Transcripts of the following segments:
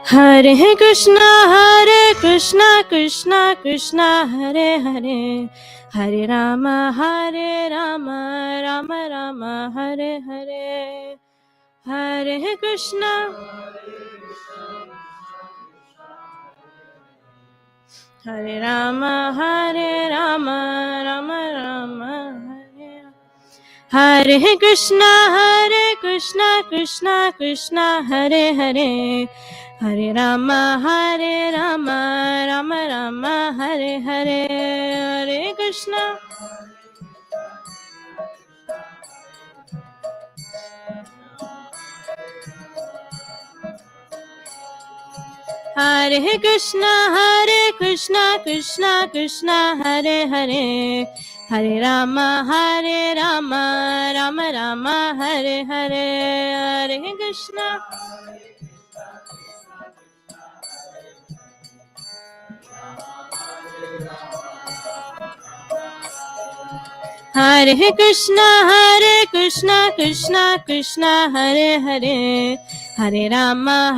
Hare Krishna, Krishna Krishna, Hare Hare, Hare Rama, Rama Rama, Hare Hare. Hare Krishna, Hare Rama, Rama Rama, Hare Hare Krishna, Krishna Krishna, Hare Hare, Hare Rama, Rama Rama, Hare Hare. Hare Krishna, Hare Krishna, Krishna Krishna, Hare Hare, Hare Rama, Rama Rama, Hare Hare. Hare Krishna, Hare Krishna, Krishna Krishna, Hare Hare, Hare Rama,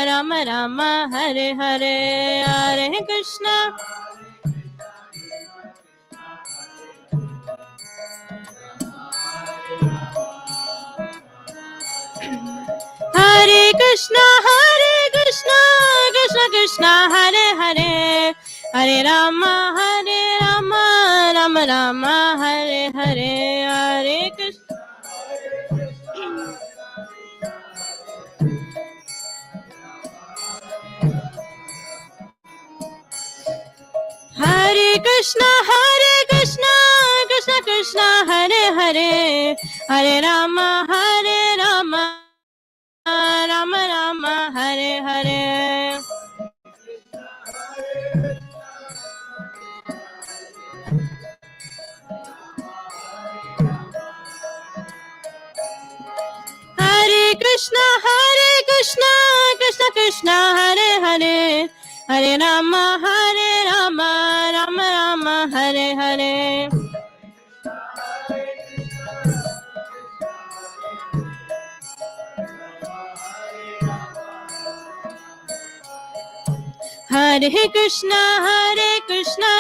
Rama Rama, Hare Hare. Hare Krishna, Hare Krishna, Krishna Krishna, Hare Hare, Hare Rama, Rama Rama, Hare Hare. Hare Krishna, Hare Krishna, Krishna Krishna, Hare Hare, Hare Rama, Rama Rama, Hare Hare. Hare Krishna, Krishna Krishna, Hare Hare, Hare Rama, Rama Rama, Hare Hare. Hare Krishna,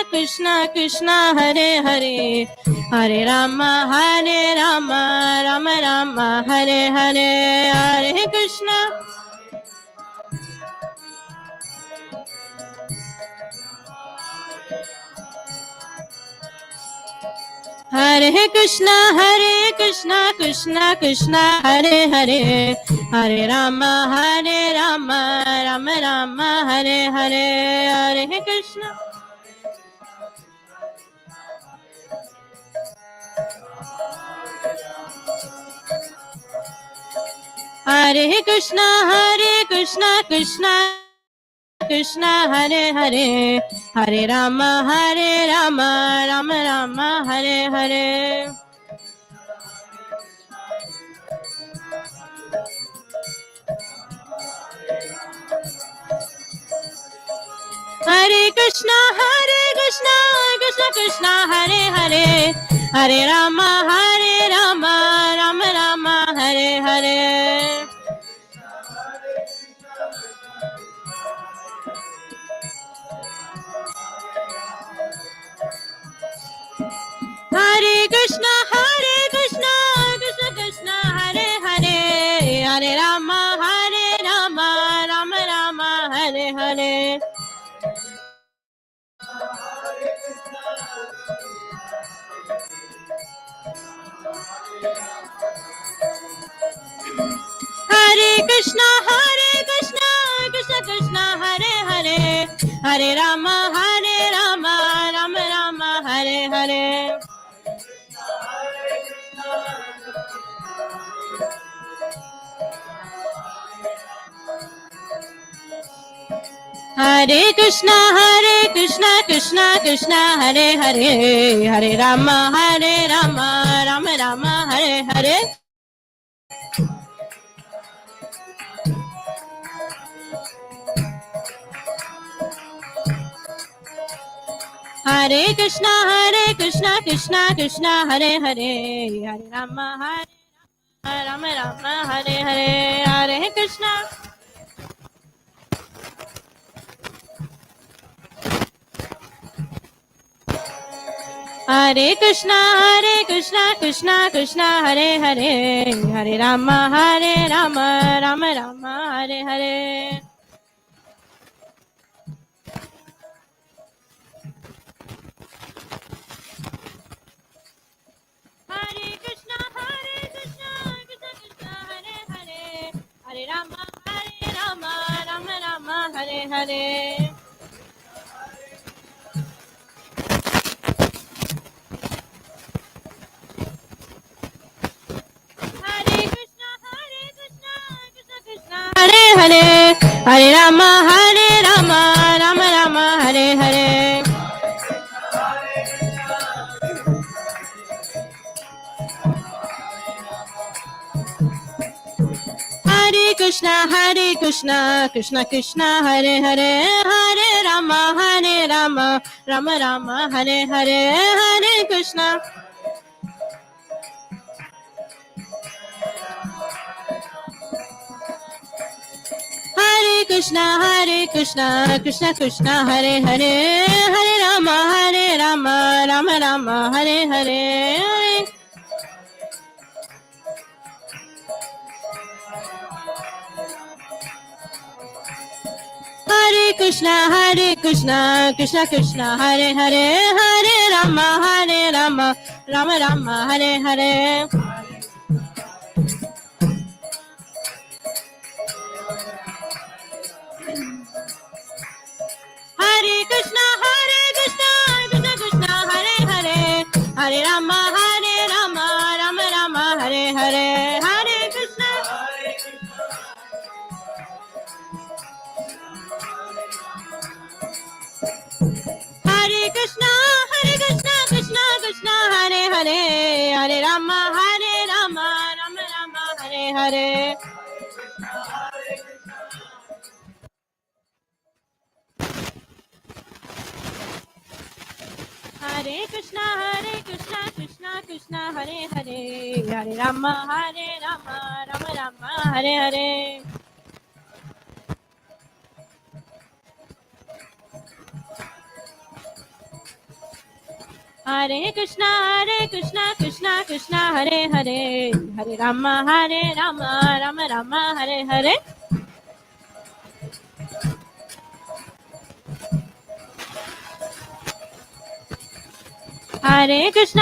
Krishna Krishna, Hare Hare, Hare Rama, Rama Rama, Hare Hare. Hare Krishna, Hare Krishna, Krishna Krishna, Hare Hare, Hare Rama, Rama Rama, Hare Hare. Hare Krishna, Hare Krishna, Krishna Krishna, Hare Hare, Hare Rama, Rama Rama, Hare Hare. Hare Krishna, Krishna Krishna, Hare Hare, Hare Rama, Rama Rama, Hare Hare. Hare Krishna, Krishna Krishna, Hare Hare, Hare Rama, Rama Rama, Hare Hare. Hare Krishna, Krishna Krishna, Hare Hare, Hare Rama, Rama Rama, Hare Hare. Hare Krishna, Krishna Krishna, Hare Hare, Hare Rama, Rama Rama, Hare Hare. Hare Krishna, Krishna Krishna, Hare Hare, Hare Rama, Rama Rama Hare Hare Hare Krishna Hare Krishna Krishna Krishna Hare Hare Hare Rama Rama Rama Hare Hare Hare Krishna Krishna Krishna Hare Hare Hare Rama Rama Rama Hare Hare Hare Krishna Krishna Hare Hare Hare Rama Rama Rama Hare Hare Hare Krishna Krishna Krishna Hare Hare Hare Rama Rama Rama Hare Hare Hare Krishna Krishna Krishna Krishna Hare Hare Hare Rama Rama Rama Hare Hare Hare Krishna Krishna Krishna Hare Hare Hare Rama Rama Rama Hare Hare Hare Krishna Krishna Krishna Hare Hare Hare Rama Rama Rama Hare Hare Hare Krishna Krishna Krishna Krishna Hare Hare Hare Rama Rama Rama Hare Hare Hare Krishna Krishna Krishna Hare Hare Hare Rama Rama Rama Hare Hare Hare Krishna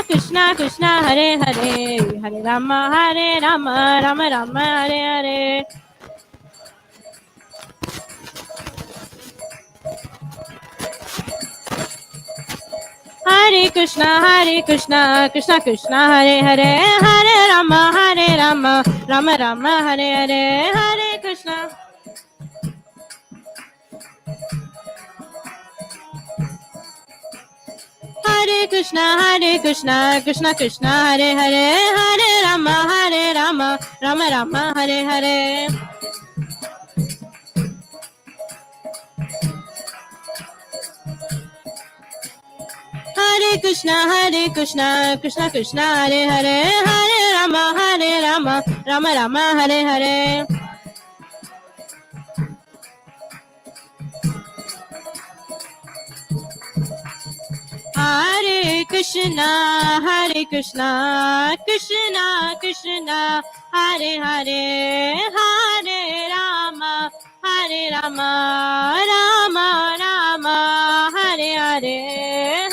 Krishna Krishna Hare Hare Hare Rama Rama Rama Hare Hare Hare Krishna Krishna Krishna Hare Hare Hare Rama Rama Rama Hare Hare Hare Krishna Krishna Krishna Hare Hare Hare Rama Rama Rama Hare Hare Hare Krishna Hare Krishna Krishna Krishna Hare Hare Hare Rama Rama Rama Hare Hare Hare Krishna Krishna Krishna Hare Hare Hare Rama Rama Rama Hare Hare Hare Krishna Krishna Krishna Hare Hare Hare Rama Rama Rama Hare Hare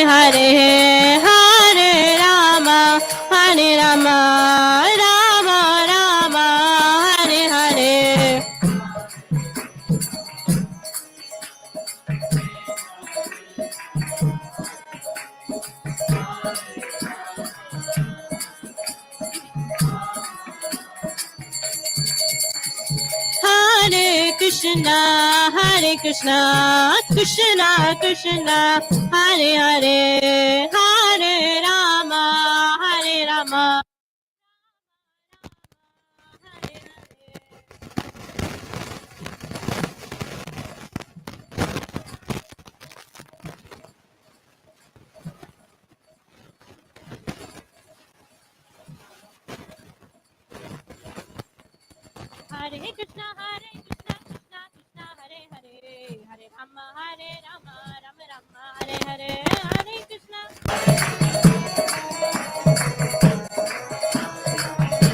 Hare Hare Hare Rama Rama Rama Hare Hare Hare Krishna Krishna, Hare Krishna, Krishna Krishna, Hare Hare, Hare Rama, Hare Rama. Hare Krishna, Hare Krishna, Krishna Krishna, Hare Hare, Hare Rama, Rama Rama, Hare Hare, Hare Krishna.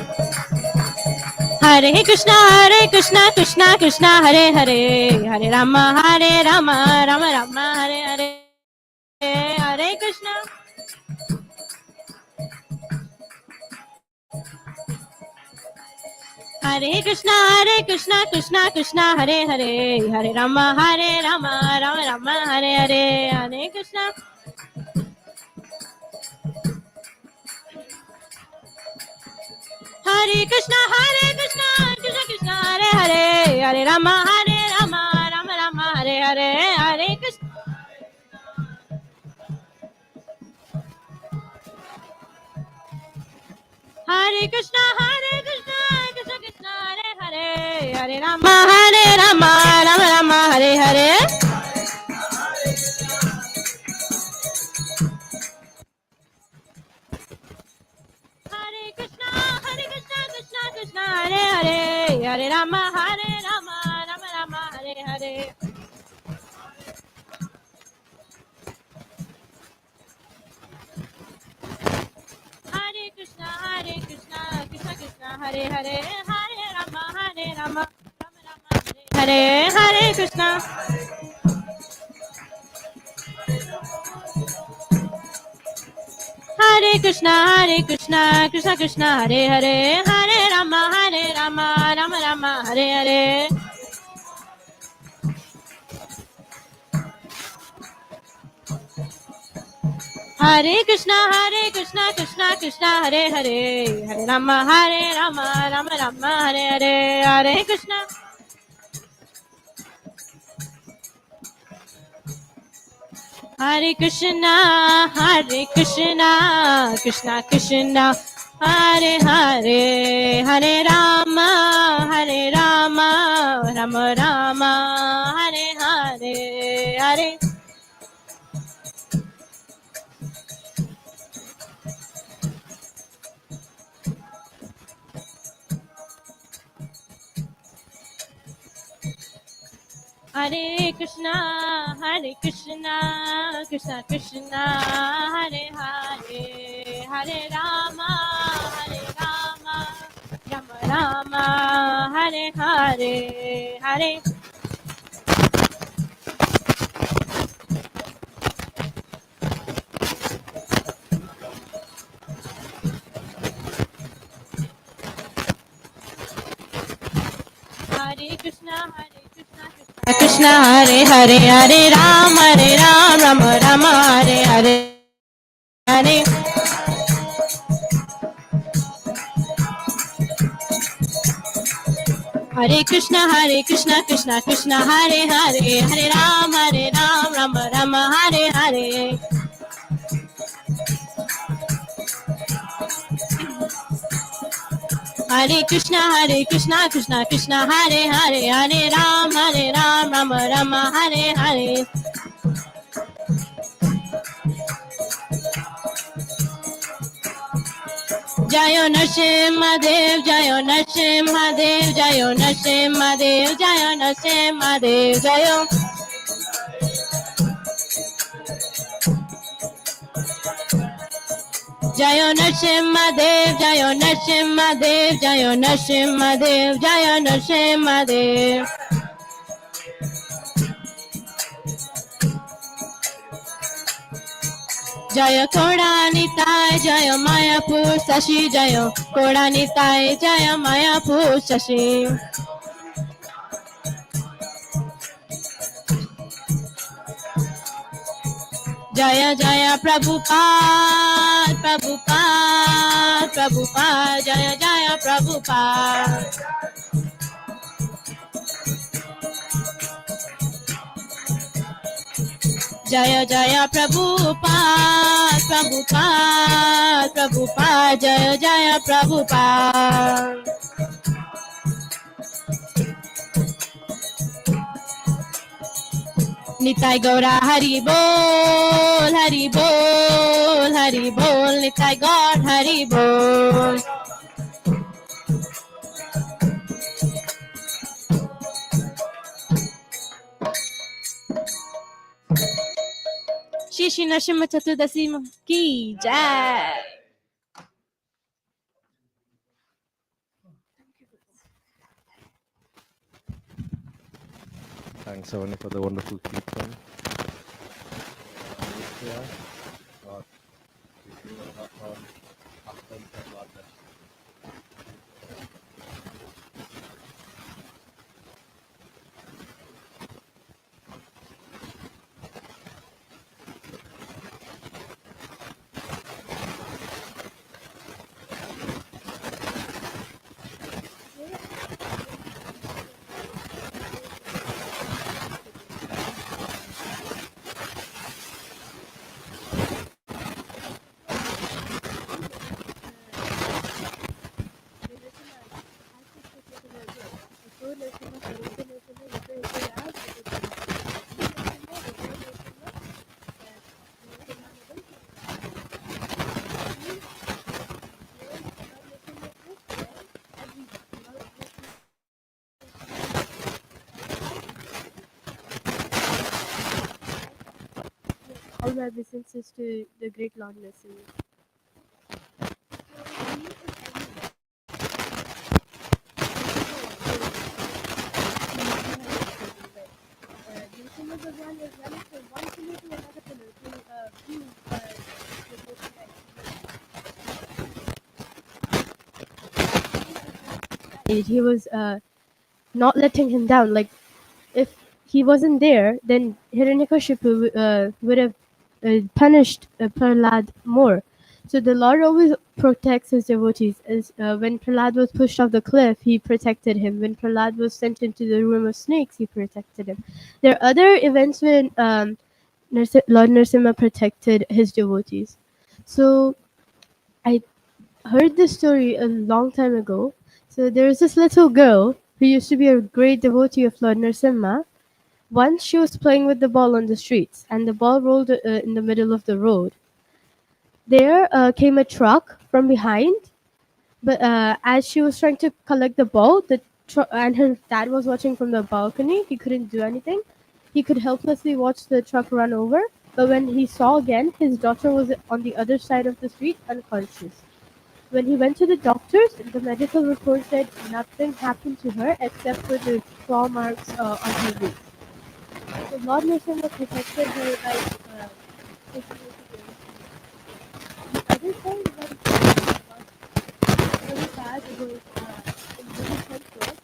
Hare Krishna, Hare Krishna, Krishna Krishna, Hare Hare, Hare Rama, Rama Rama, Hare Hare, Hare Krishna. Hare Krishna, Hare Krishna, Krishna Krishna, Hare Hare, Hare Rama, Rama Rama, Hare Hare, Hare Krishna. Hare Krishna, Hare Krishna, Krishna Krishna, Hare Hare, Hare Rama, Rama Rama, Hare Hare, Hare Krishna. Hare Krishna, Hare Krishna, Krishna Krishna, Hare Hare, Hare Rama, Rama Rama, Hare Hare. Hare Krishna, Hare Krishna, Krishna Krishna, Hare Hare, Hare Rama, Rama Rama, Hare Hare. Hare Krishna, Krishna Krishna, Hare Hare, Hare Rama, Rama Rama, Hare Hare, Hare Krishna. Hare Krishna, Krishna Krishna, Hare Hare, Hare Rama, Rama Rama, Hare Hare. Hare Krishna, Krishna Krishna, Hare Hare, Hare Rama, Rama Rama, Hare Hare, Hare Krishna. Hare Krishna, Krishna Krishna, Hare Hare, Hare Rama, Rama Rama, Hare Hare, Hare. Hare Krishna, Krishna Krishna, Hare Hare, Hare Rama, Rama Rama, Hare Hare, Hare. Hare Krishna, Krishna Hare Hare, Hare Rama, Rama Rama, Hare Hare, Hare. Hare Krishna, Krishna Krishna, Hare Hare, Hare Rama, Rama Rama, Hare Hare. Hare Krishna, Krishna Krishna, Hare Hare, Hare Rama, Rama Rama, Hare Hare. Jaya Nṛsiṁhadeva, Jaya Nṛsiṁhadeva, Jaya Nṛsiṁhadeva, Jaya Nṛsiṁhadeva, Jaya. Jaya Nṛsiṁhadeva, Jaya Nṛsiṁhadeva, Jaya Nṛsiṁhadeva, Jaya Nṛsiṁhadeva. Jaya Kodanitai, Jaya Mayapur Sashi, Jaya Kodanitai, Jaya Mayapur Sashi. Jaya Jaya Prabhupada, Prabhupada, Prabhupada, Jaya Jaya Prabhupada. Jaya Jaya Prabhupada, Prabhupada, Prabhupada, Jaya Jaya Prabhupada. Nitai Gaura Hari Bol, Hari Bol, Hari Bol, Nitai Gaur Hari Bol. Shri Nrsimha Chaturdasi ki Jai. Thanks, Avani, for the wonderful kirtan. Yeah. All my obeisances to the great Lord Nrsimha. Nrsimha Bhagwan is one of the one pillar to another pillar to few he was not letting him down. Like if he wasn't there, then Hiranyakashipu would have punished Prahlad more. So the Lord always protects his devotees. As when Prahlad was pushed off the cliff, he protected him. When Prahlad was sent into the room of snakes, he protected him. There are other events when Lord Nrsimha protected his devotees. So I heard this story a long time ago. So there was this little girl who used to be a great devotee of Lord Nrsimha. Once she was playing with the ball on the streets, and the ball rolled in the middle of the road. There came a truck from behind, but as she was trying to collect the ball, and her dad was watching from the balcony. He couldn't do anything. He could helplessly watch the truck run over, but when he saw again, his daughter was on the other side of the street, unconscious. When he went to the doctors, the medical report said nothing happened to her except for the claw marks on her wrist. So Lord Nrsimha protected her like if you were to the other side was very bad. It was in very central.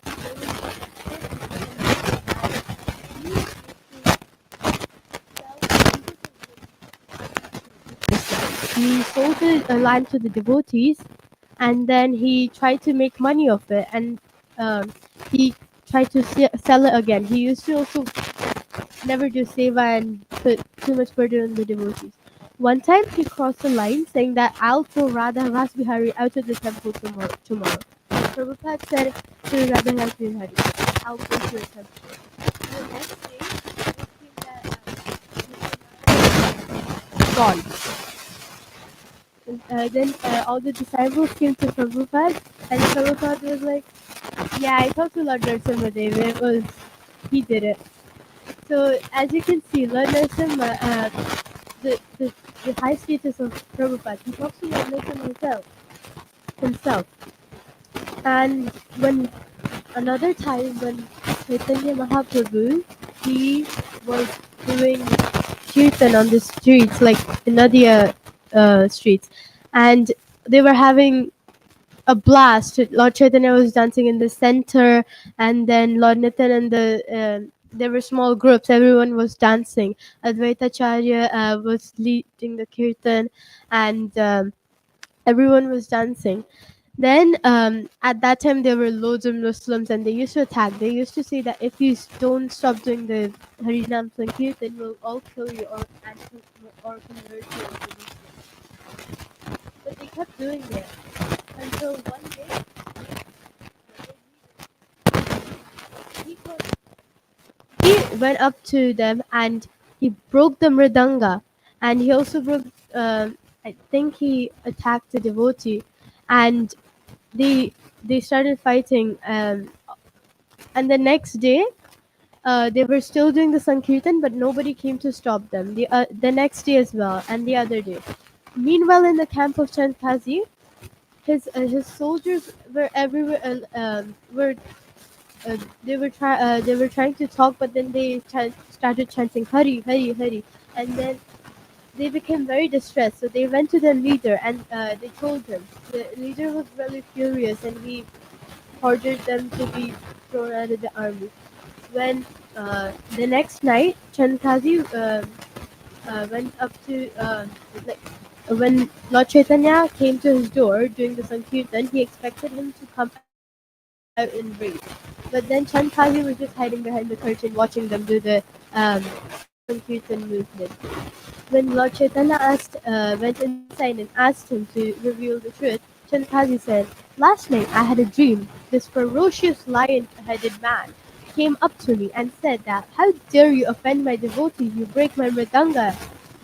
He sold the land to the devotees, and then he tried to make money of it, and he tried to sell it again. He used to also never do seva and put too much burden on the devotees. One time he crossed the line saying that I'll throw Radha Rasbihari out of the temple tomorrow. Prabhupada said to Radha Rasbihari, I'll go to your temple. The next day, it seemed that gone. Then all the disciples came to Prabhupada, and Prabhupada was like, yeah, I talked to Lord Nrsimhadeva. He did it. So as you can see, Lord Nrsimha, the high status of Prabhupada, he talks to Lord Nrsimha himself. And when another time when Chaitanya Mahaprabhu, he was doing kirtan on the streets, like in Nadia streets, and they were having a blast. Lord Chaitanya was dancing in the center, and then Lord Nitin and there were small groups. Everyone was dancing. Advaitacharya was leading the kirtan, and everyone was dancing. Then at that time there were loads of Muslims and they used to attack. They used to say that if you don't stop doing the Harinam Sankirtan, we'll all kill you or convert you into Muslim. But they kept doing it until one day he, he went up to them and he broke the mridanga, and he also broke. I think he attacked a devotee, and they they started fighting. And the next day, they were still doing the Sankirtan, but nobody came to stop them. The next day as well, and the other day. Meanwhile, in the camp of Chandkazi, his soldiers were everywhere. They were trying to talk, but then they started chanting Hari, Hari, Hari, and then they became very distressed. So they went to their leader and they told him. The leader was really furious, and he ordered them to be thrown out of the army. When the next night, Chandkazi went up to like when Lord Chaitanya came to his door during the Sankirtan, he expected him to come out in rage. But then Chandkazi was just hiding behind the curtain, watching them do the Sankirtan movement. When Lord Chaitanya went inside and asked him to reveal the truth, Chandkazi said, "Last night I had a dream. This ferocious lion-headed man came up to me and said that, 'How dare you offend my devotee? You break my mridanga.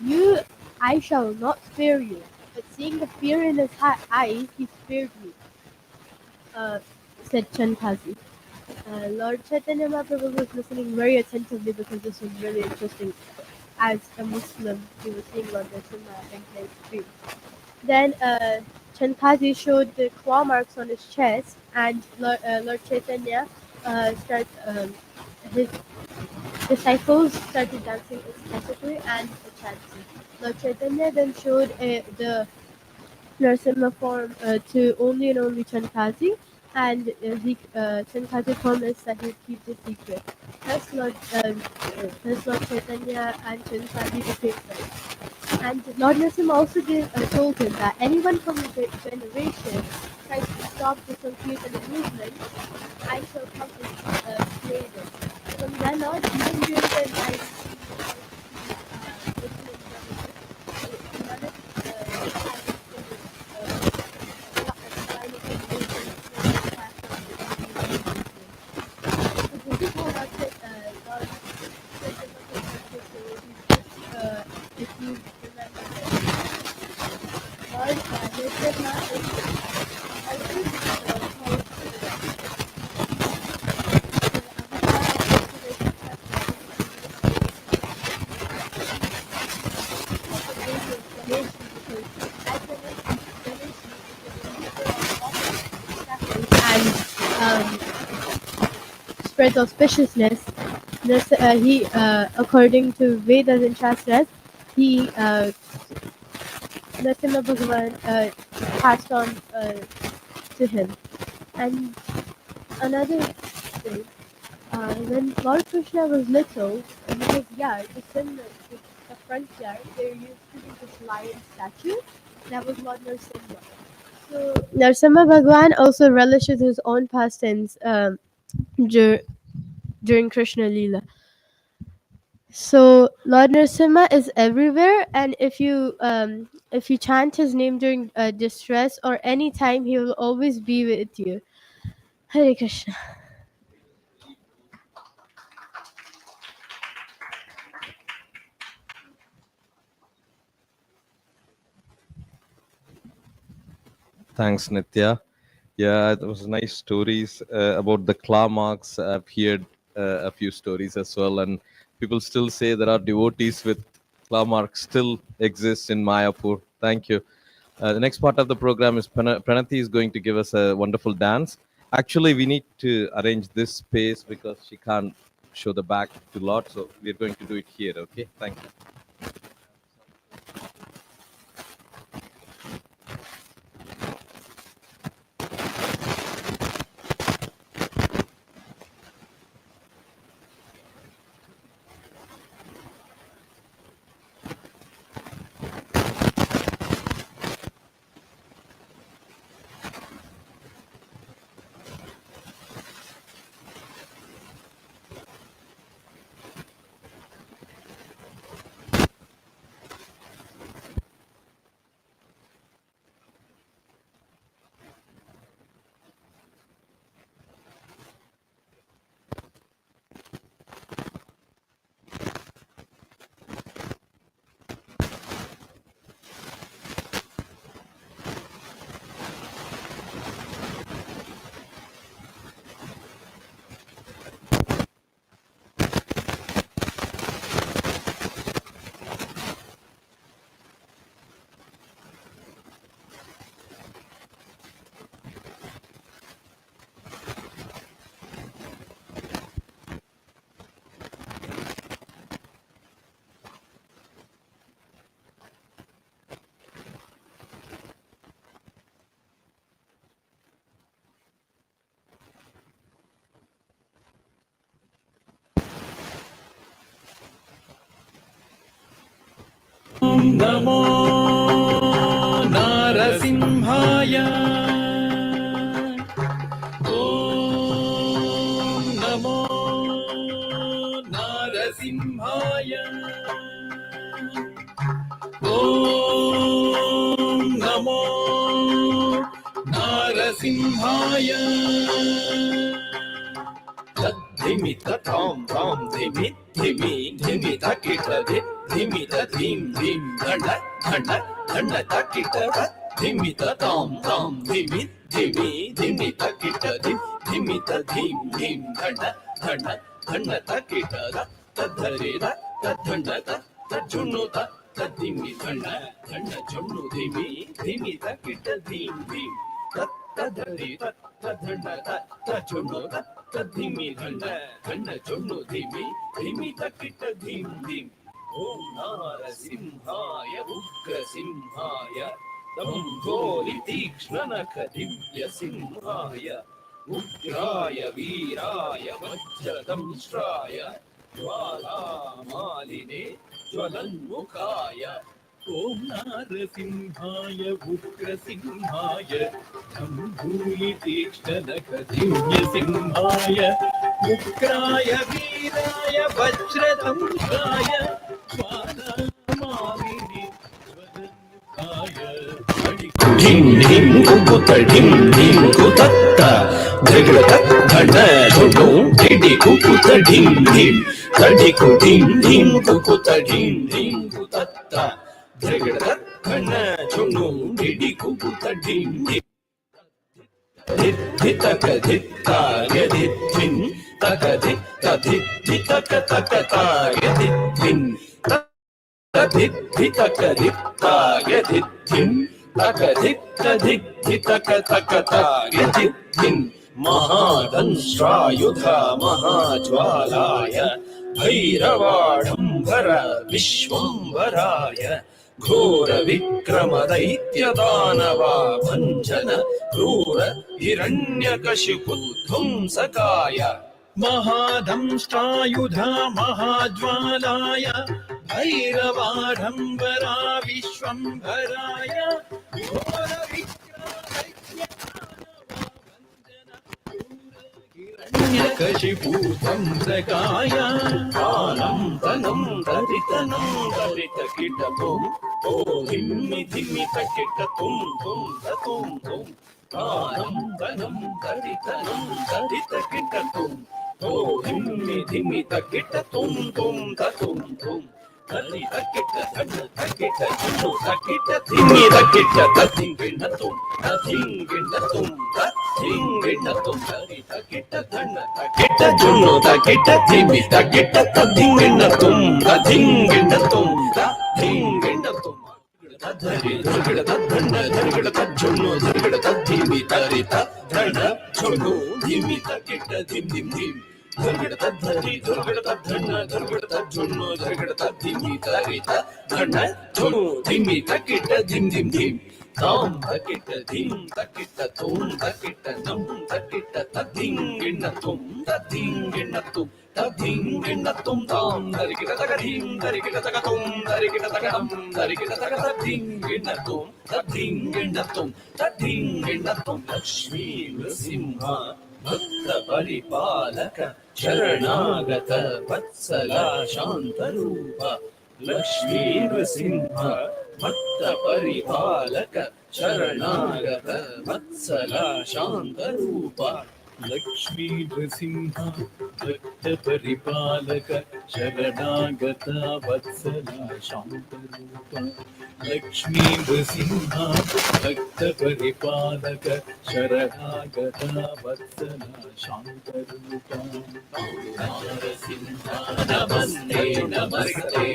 You, I shall not spare you.' But seeing the fear in his eyes, he spared me," uh, said Chandkazi. Lord Chaitanya Mahaprabhu was listening very attentively because this was really interesting. As a Muslim, he was seeing Lord Narasimha in his dream. Then Chandkazi showed the claw marks on his chest, and Lord Chaitanya his disciples started dancing ecstatically and chanting. Lord Chaitanya then showed the Narasimha form to only and only Chandkazi, and Chandkazi promised that he would keep the secret. Thus Lord Chaitanya and Chandkazi became friends. And Lord Narasimha also told him that anyone from the generation tries to stop the Sankirtan movement, I shall come and slay them. From then on, even during the night, if you remember, Lord Narasimha and spreads auspiciousness. According to Vedas and Shastras, he Narasimha Bhagavan passed on to him. And another thing, when Lord Krishna was little, because just in the front yard, there used to be this lion statue that was Lord Narasimha. So Narasimha Bhagavan also relishes his own pastimes dur- during Krishna Leela. So Lord Narasimha is everywhere, and if you chant his name during distress or any time, he will always be with you. Hare Krishna. Thanks, Nitya. Yeah, it was nice stories about the claw marks. I've heard a few stories as well, and people still say there are devotees with claw marks still exist in Mayapur. Thank you. The next part of the program is Pranati is going to give us a wonderful dance. Actually, we need to arrange this space because she can't show the back to Lord, so we're going to do it here. Okay, thank you. नमो नारसिंहाय ॐ नमो नारसिंहाय ॐ नमो नारसिंहाय धिमि तां तां धिमि धिमि धिमि तकिट धिमि धीं धीं धण्ड धण्ड धण्ड तकिट धिमि तां तां धिमि धिमि धिमि तकिट धिमि धीं धीं धण्ड धण्ड धण्ड तकिट तद्धरे तद्धण्ड तज्जुनु तद्धिमि धण्ड धण्ड जुनु धिमि धिमि तकिट धीं धीं तद्धरे तद्धण्ड तज्जुनु तद्धिमि धण्ड धण्ड जुनु धिमि धिमि तकिट धीं धीं ॐ नारसिंहाय उग्रसिंहाय दम्भोलि तीक्ष्णनख दिव्यसिंहाय उग्राय वीराय वज्रदंष्ट्राय ज्वालामालिने ज्वलन्मुखाय ॐ नारसिंहाय उग्रसिंहाय दम्भोलि तीक्ष्णनख दिव्यसिंहाय उग्राय वीराय वज्रदंष्ट्राय ज्वालामालिने ढिं ढिं कुकुत ढिं ढिं कुतत्त धृगड़त धड़ धुडु ढिडि कुकुत ढिं ढिं तडिकु ढिं ढिं कुकुत ढिं ढिं कुतत्त धृगड़त धड़ धुडु ढिडि कुकुत ढिं ढिं धितक धित्ताय धिद्धिं तक धित्त धित्तक तक ताय धिद्धिं धित्तक धित्ताय धिद्धिं तक धित्तक तक ताय धिद्धिं महादंष्ट्रायुध महाज्वालाय भैरवाढम्बर विश्वम्भराय घोर विक्रम दैत्य दानवा भञ्जन क्रूर हिरण्यकशिपुध्वंसकाय महादंष्ट्रायुध महाज्वालाय भैरवाढम्बरा विश्वम्भराय घोर विक्रम दैत्य हिरण्यकशिपुध्वंसकाय कालं तनं तरितनं तरितकिटतुं ओ धिम्मि धिमि तकिटतुं तुं ततुं तुं कालं तनं तरितनं तरितकिटतुं ओ धिम्मि धिमि तकिटतुं तुं ततुं तुं तरितकिट धन तकिट जुनु तकिट धिमि तकिट तधिंगिणतुं तधिंगिणतुं तधिंगिणतुं तरितकिट धन तकिट जुनु तकिट धिमि तकिट तधिंगिणतुं तधिंगिणतुं तधिंगिणतुं धरि धुर्गड़ धण्ड धर्गड़ तज्जुनु धर्गड़ तद्धिमि तरित धड़ जुनु धिमि तकिट धिं धिं धिं धर्गड़ तद्धरि धुर्गड़ तद्धण्ड धर्गड़ तज्जुनु धर्गड़ तद्धिमि तरित धड़ जुनु धिमि तकिट धिं धिं धिं तां तकिट धिं तकिट तुं तकिट नं तकिट तद्धिंगिणतुं तद्धिंगिणतुं तद्धिंगिणतुं तां धरिकिट तकधिं धरिकिट तकतुं धरिकिट तकदं धरिकिट तकतद्धिंगिणतुं तद्धिंगिणतुं तद्धिंगिणतुं लक्ष्मी नृसिंह भक्त परिपालक शरणागत वत्सला शान्तरूप लक्ष्मी नृसिंह भक्त परिपालक शरणागत वत्सला शान्तरूप लक्ष्मी नृसिंह भक्त परिपालक शरणागत वत्सला शान्तरूप लक्ष्मी नृसिंह भक्त परिपालक शरणागत वत्सला शान्तरूप नरसिंह नमस्ते नमस्ते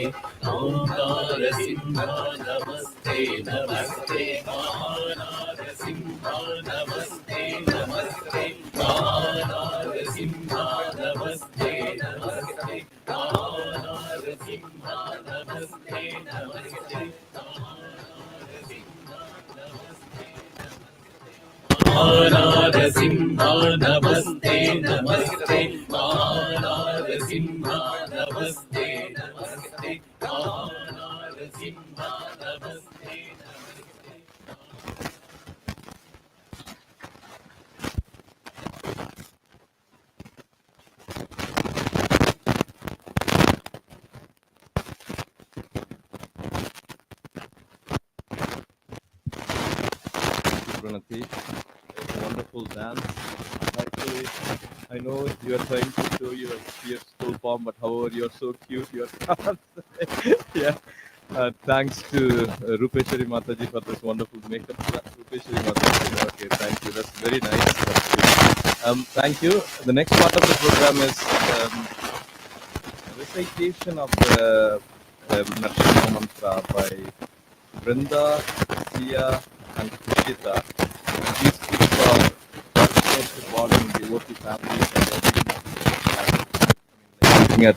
ॐ नरसिंह नमस्ते नमस्ते नरसिंह नमस्ते नमस्ते नरसिंह नमस्ते नमस्ते नरसिंह नमस्ते नमस्ते नरसिंह नमस्ते नमस्ते नरसिंह नमस्ते नमस्ते Narasimha Pranati. It's a wonderful dance. Actually, I know you are trying to show your fierce full form, but however, you're so cute. You're yeah. Thanks to Rupeshwari Mataji for this wonderful makeup. Rupeshwari Mataji. Okay, thank you. That's very nice. That's good. Thank you. The next part of the program is recitation of the Nrsimha mantra by Brinda, Sia, and Kushita. These kids are well born in devotee families and looking at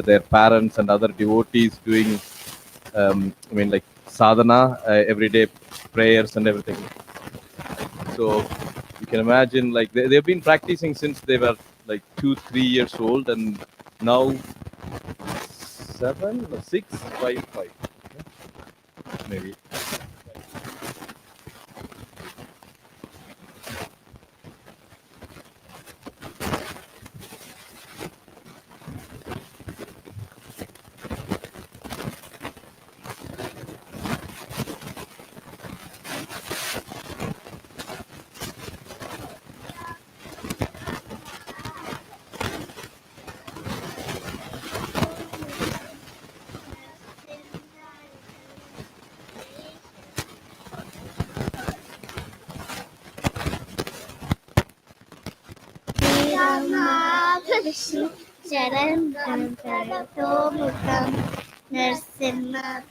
their parents and other devotees doing, like sadhana, everyday prayers and everything. So you can imagine, like they've been practicing since they were like 2-3 years old, and now 7 or 6, 5, maybe. Charan Karato Mukam Nrsimha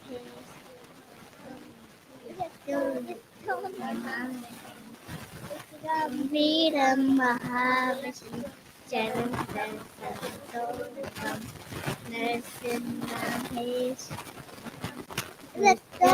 Veeram Mahavishnu Charan Karato Mukam Nrsimha Rato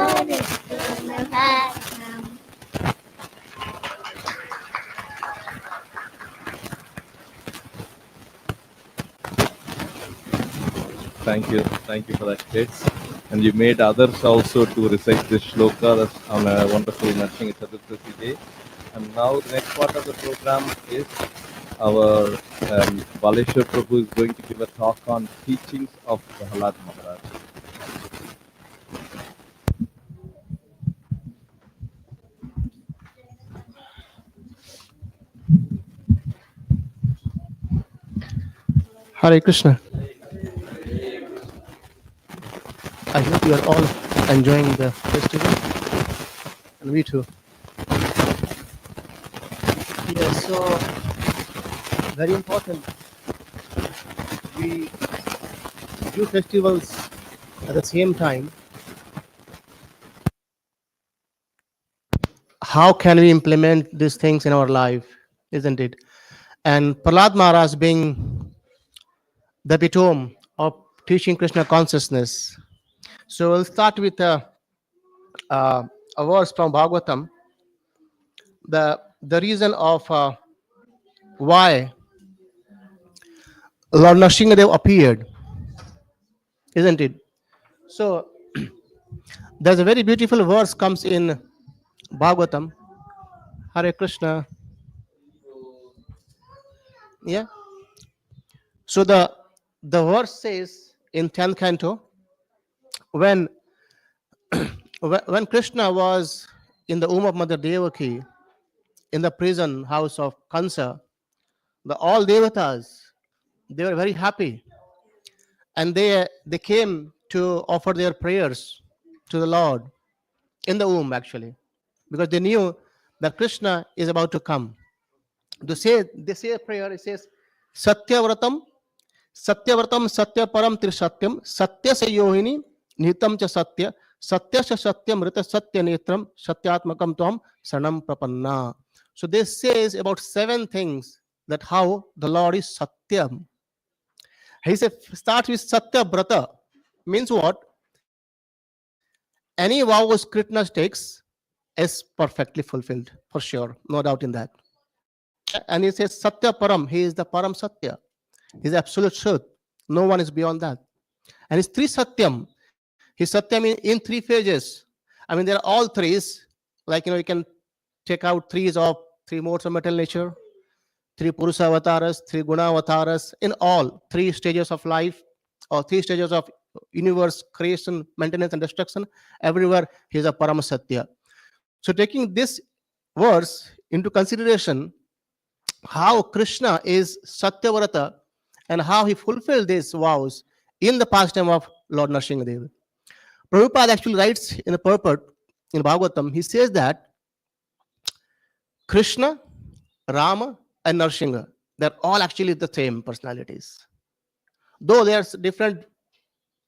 Thank you for that, kids. And you made others also to recite this shloka on a wonderful Nrsimha Chaturthi day. And now the next part of the program is our Baleshwar Prabhu is going to give a talk on teachings of Prahlad Maharaj. Hare Krishna. I hope you are all enjoying the festival, and we too. Yes, so very important. We do festivals at the same time. How can we implement these things in our life, isn't it? And Prahlad Maharaj being the epitome of teaching Krishna consciousness. So we'll start with a verse from Bhagavatam. The reason of why Lord Nrsimhadeva appeared, isn't it? So there's a very beautiful verse comes in Bhagavatam. Hare Krishna. Yeah. So the verse says in 10th canto, when when Krishna was in the womb of Mother Devaki, in the prison house of Kansa, the all devatas, they were very happy, and they came to offer their prayers to the Lord in the womb, actually, because they knew that Krishna is about to come. They say a prayer. It says, Satyavratam Satyaparam Trisatyam Satya se yohini Nitam cha Satya Satya sa Satyam Rita Satya Netram Satyatmakam Tvam Sanam Prapanna. So this says about 7 things that how the Lord is Satyam. He said, starts with Satya Brata. Means what? Any vow Krishna takes is perfectly fulfilled, for sure, no doubt in that. And he says Satya Param, he is the Param Satya. He is absolute truth. No one is beyond that. And it's three Satyam. His Satyam in 3 phases. I mean, there are all threes. Like, you can take out 3 modes of material nature, 3 Purusha avatars, 3 Guna avatars, in all 3 stages of life or 3 stages of universe, creation, maintenance, and destruction. Everywhere he is a Param Satya. So taking this verse into consideration how Krishna is Satyavrata and how he fulfilled these vows in the pastime of Lord Nrsimhadeva. Prabhupada actually writes in the purport in Bhagavatam, he says that Krishna, Rama, and Nrsimha, they're all actually the same personalities. Though there's different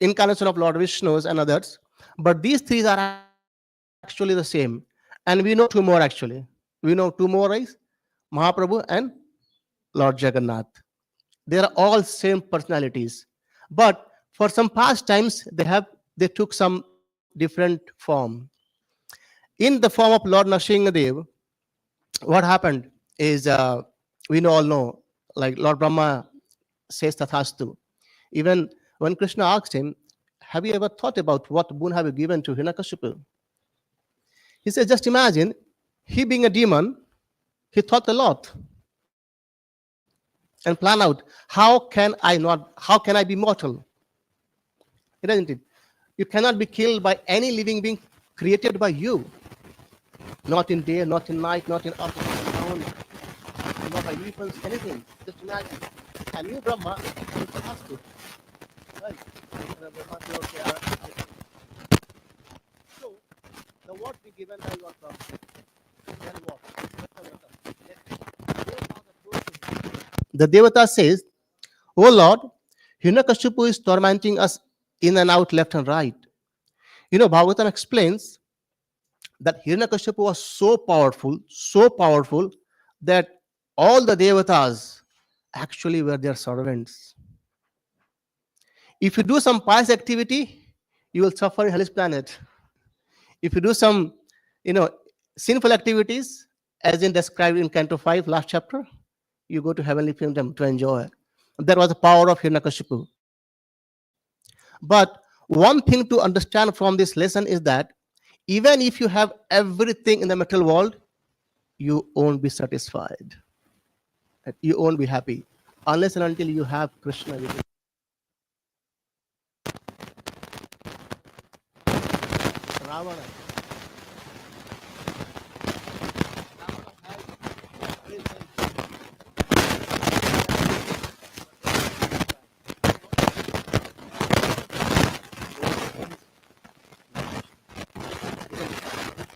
incarnation of Lord Vishnu's and others, but these three are actually the same. And we know two more actually. We know two more is Mahaprabhu and Lord Jagannath. They are all same personalities. But for some past times, they took some different form. In the form of Lord Nrsimhadev, what happened is we all know, like Lord Brahma says Tathastu. Even when Krishna asked him, have you ever thought about what boon have you given to Hiranyakashipu? He said, just imagine, he being a demon, he thought a lot and plan out, how can I be mortal? Isn't it? You cannot be killed by any living being created by you. Not in day, not in night, not in up, not in down, not by weapons, anything. Just imagine. And you, Brahma, you asked it. Right? So, the word be given by Lord Brahma. Then what? The Devata says, "O Lord, Hiranyakashipu is tormenting us in and out, left and right." Bhagavatam explains that Hiranyakashipu was so powerful that all the Devatas actually were their servants. If you do some pious activity, you will suffer in hellish planet. If you do some, sinful activities, as in described in Canto 5, last chapter, you go to heavenly kingdom to enjoy. That was the power of Hiranyakashipu. But one thing to understand from this lesson is that even if you have everything in the material world, you won't be satisfied. You won't be happy unless and until you have Krishna with you. Ravana.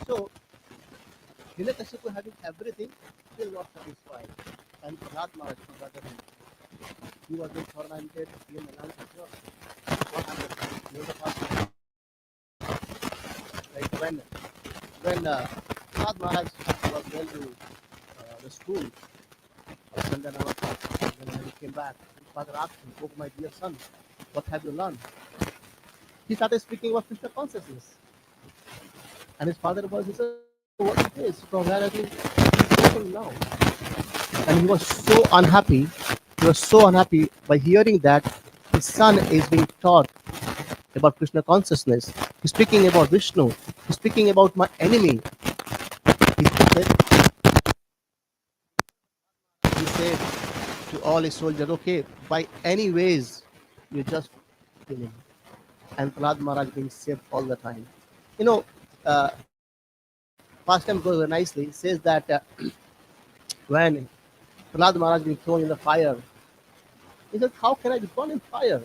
So, Hiranyakashipu having everything, still not satisfied. And Prahlad Maharaj, he was being tormented, he announced what happened. Like when Prahlad Maharaj was going to the school of Chandanavata, when he came back, his father asked him, "Oh, my dear son, what have you learned?" He started speaking about Krishna consciousness. And his father he said, "What it is? From where have you spoken now?" And he was so unhappy. He was so unhappy by hearing that his son is being taught about Krishna consciousness. He's speaking about Vishnu. He's speaking about my enemy. He said to all his soldiers, "Okay, by any ways, you just kill him." And Prahlad Maharaj being saved all the time. You know, uh, past time goes very nicely. It says that when Prahlad Maharaj being thrown in the fire, he said, "How can I be born in fire?"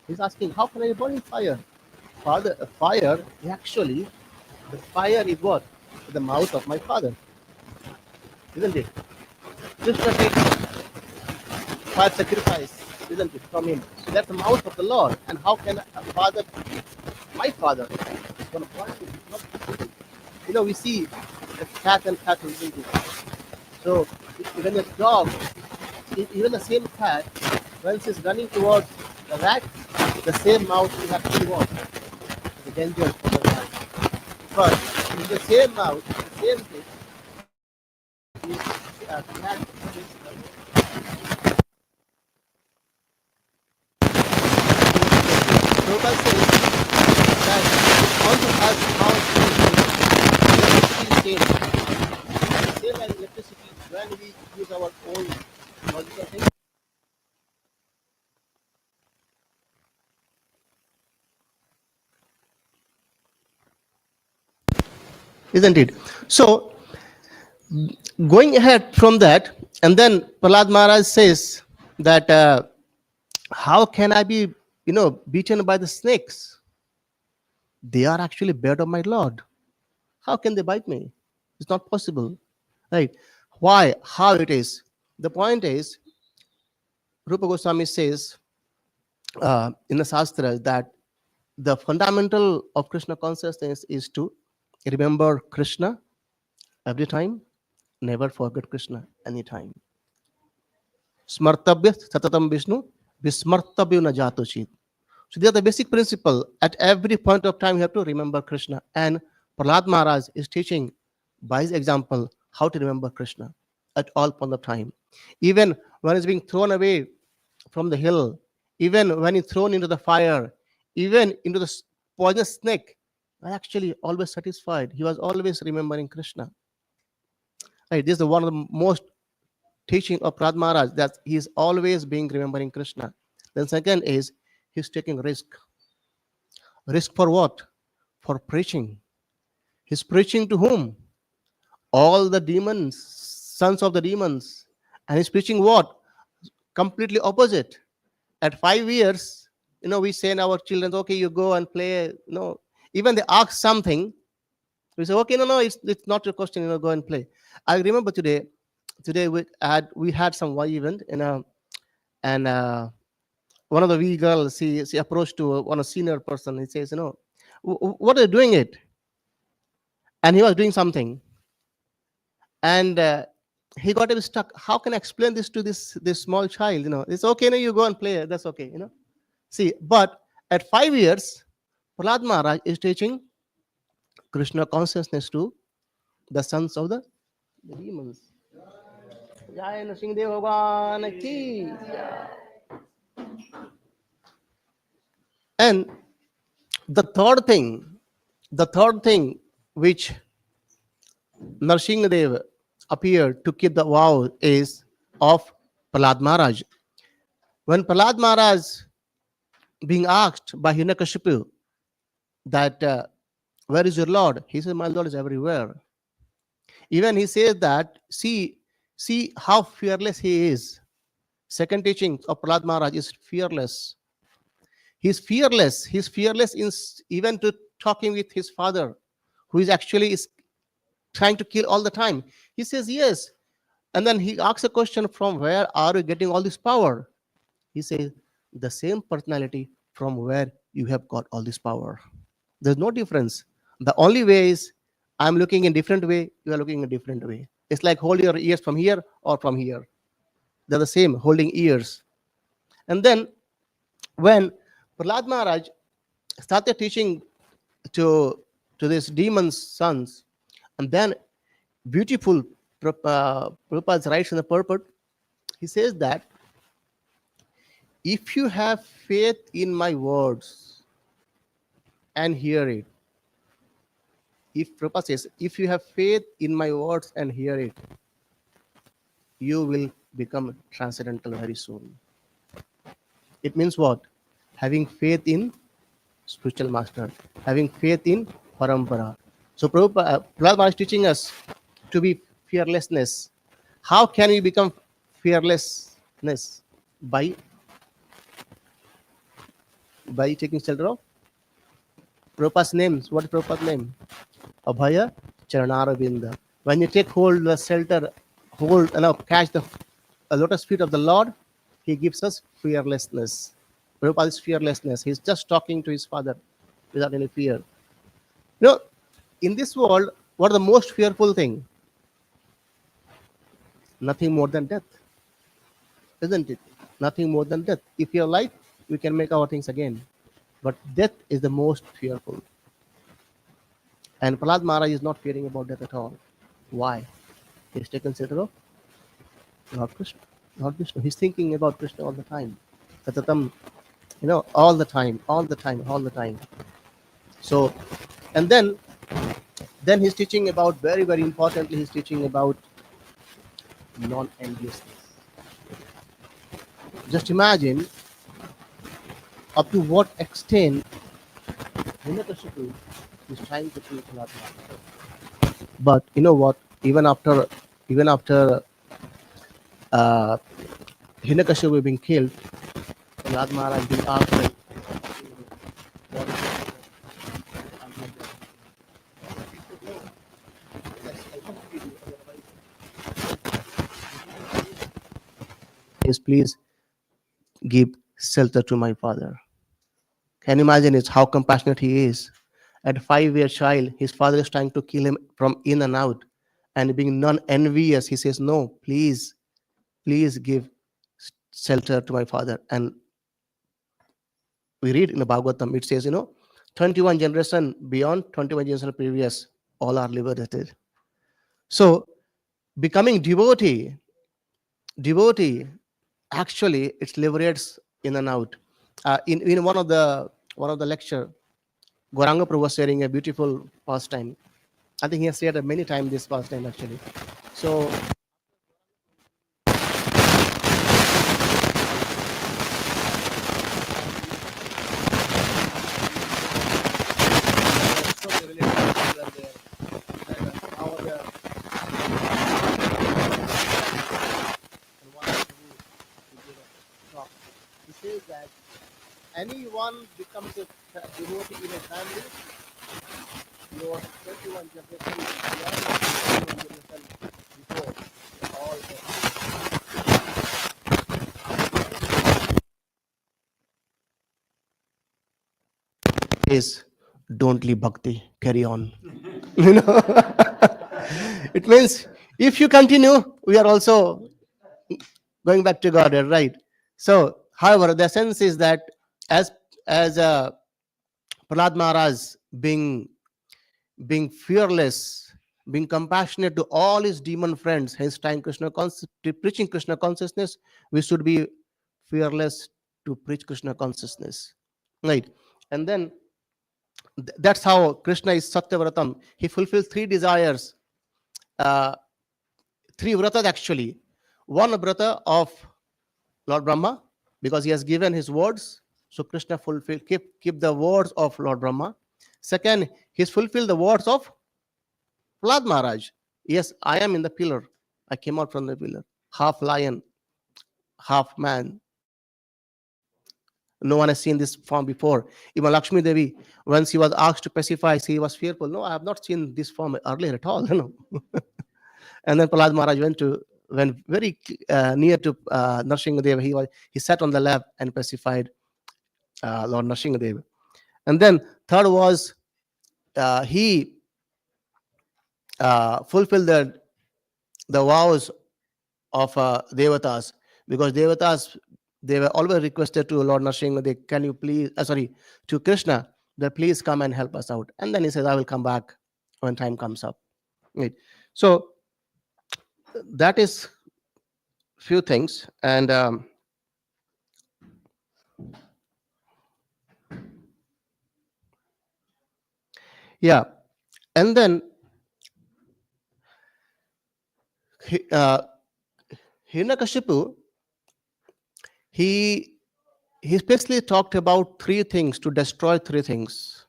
He's asking, "How can I be born in fire?" Father, fire, actually, the fire is what? The mouth of my father. Isn't it? Krishna takes fire sacrifice, isn't it, from him? So that's the mouth of the Lord. And how can a father, my father, is going to point to? We see the cat and cattle, isn't it? So even a dog, even the same cat, when it's running towards the rat, the same mouth is actually what? The danger for the rat. But in the same mouth, the same thing, cat Prabhupada says that also has electricity same. Same as electricity when we use our own logical thing. Isn't it? So Going ahead from that, and then Prahlad Maharaj says that how can I be, beaten by the snakes? They are actually bed of my Lord. How can they bite me? It's not possible, right? Why? How it is? The point is, Rupa Goswami says in the Shastras that the fundamental of Krishna consciousness is to remember Krishna every time, never forget Krishna anytime. Smartabhya satatam Vishnu, vismartabhya na jatochit. So they are the basic principle. At every point of time, you have to remember Krishna. And Prahlad Maharaj is teaching by his example how to remember Krishna at all point of time. Even when he's being thrown away from the hill, even when he's thrown into the fire, even into the poisonous snake, I actually always satisfied. He was always remembering Krishna. Right? This is one of the most teaching of Prahlad Maharaj, that he is always being remembering Krishna. Then second is he's taking risk. Risk for what? For preaching. He's preaching to whom? All the demons, sons of the demons. And he's preaching what? Completely opposite. At 5 years, we say in our children, okay, you go and play. Even they ask something, we say, okay, no, it's not your question, go and play. I remember today we had some Y event, and one of the wee girls, she approached to one senior person. He says, what are you doing it? And he was doing something, and he got him stuck. How can I explain this to this small child? It's okay, you go and play. That's okay. See, but at 5 years, Prahlad Maharaj is teaching Krishna consciousness to the sons of the demons. Jaya Nṛsiṁhadeva Bhagwan ki. And the third thing which Nṛsiṁhadeva appeared to keep the vow is of Prahlad Maharaj. When Prahlad Maharaj being asked by Hiranyakashipu that where is your Lord? He says, my Lord is everywhere. Even he says that, see how fearless he is. Second teaching of Prahlad Maharaj is fearless. He's fearless. He's fearless in even to talking with his father, who is actually trying to kill all the time. He says yes. And then he asks a question, from where are you getting all this power? He says, the same personality from where you have got all this power. There's no difference. The only way is I'm looking in different way, you are looking in a different way. It's like holding your ears from here or from here. They're the same, holding ears. And then when Prahlad Maharaj started teaching to these demons' sons, and then beautiful Prabhupada writes in the purport, he says that if you have faith in my words and hear it, if Prabhupada says, if you have faith in my words and hear it, you will become transcendental very soon. It means what? Having faith in spiritual master, having faith in parampara. So Prahlad Maharaj is teaching us to be fearlessness. How can we become fearlessness? By taking shelter of Prabhupada's names. What is Prabhupada's name? Abhaya Charanaravinda. When you take hold the shelter, catch the lotus feet of the Lord, he gives us fearlessness. Prabhupada is fearlessness. He's just talking to his father without any fear. In this world, what is the most fearful thing? Nothing more than death. Isn't it? Nothing more than death. If you're alive, we can make our things again. But death is the most fearful. And Prahlad Maharaj is not fearing about death at all. Why? He's taken shelter of Lord Krishna. Lord Krishna. He's thinking about Krishna all the time. Satatam, all the time. So, and then he's teaching about, very, very importantly, he's teaching about non-enviousness. Just imagine up to what extent Hiranyakashipu is trying to kill Prahlad Maharaj. But you know what? even after even after uh, Hiranyakashipu being killed, Prahlad Maharaj being asked, like, what is, please give shelter to my father. Can you imagine it, how compassionate he is? At a 5-year child, his father is trying to kill him from in and out. And being non-envious, he says, no, please give shelter to my father. And we read in the Bhagavatam, it says, 21 generation beyond, 21 generation previous, all are liberated. So becoming devotee, actually, it liberates in and out. In one of the lecture, Gauranga Prabhu was sharing a beautiful pastime. I think he has shared many times this pastime actually. So so many relatives were there, and how the and one who gave a talk. He says that anyone becomes a devotee in a family, your 21 generation beyond, 21 generation before, all is don't leave bhakti, carry on. You know, it means if you continue, we are also going back to God, right? So, however, the sense is that as as Prahlad Maharaj being fearless, being compassionate to all his demon friends, hence time preaching Krishna consciousness, we should be fearless to preach Krishna consciousness, right? And then that's how Krishna is Satyavratam. He fulfills three desires, uh, three vratas actually. One vrata of Lord Brahma, because he has given his words. So Krishna keep the words of Lord Brahma. Second, he's fulfilled the words of Prahlad Maharaj. Yes, I am in the pillar. I came out from the pillar. Half lion, half man. No one has seen this form before. Even Lakshmi Devi, when she was asked to pacify, she was fearful. No, I have not seen this form earlier at all. And then Prahlad Maharaj went very near to Nṛsiṁhadeva. He sat on the lap and pacified Lord Nṛsiṁhadeva. And then third was he fulfilled the vows of devatas, because devatas, they were always requested to Lord Nṛsiṁhadeva, can you please, to Krishna, that please come and help us out. And then he says, I will come back when time comes up. Right. So that is few things. And yeah, and then Hiranyakashipu, he especially talked about three things, to destroy three things.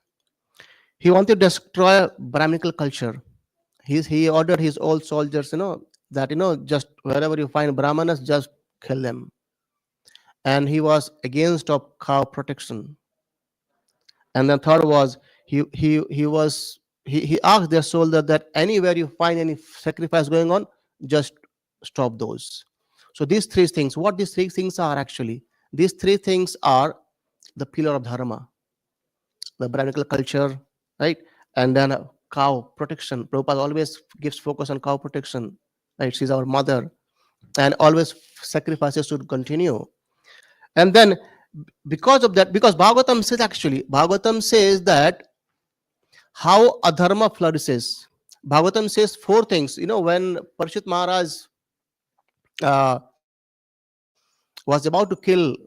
He wanted to destroy Brahminical culture. He ordered his old soldiers, that just wherever you find Brahmanas, just kill them. And he was against of cow protection. And then third was he asked their soldier that anywhere you find any sacrifice going on, just stop those. So these three things, what these three things are actually, these three things are the pillar of dharma, the Brahminical culture, right? And then cow protection. Prabhupada always gives focus on cow protection, right? She's our mother, and always sacrifices should continue. And then because of that, because Bhagavatam says that how adharma flourishes. Bhagavatam says four things. When Parshit Maharaj uh, was about to kill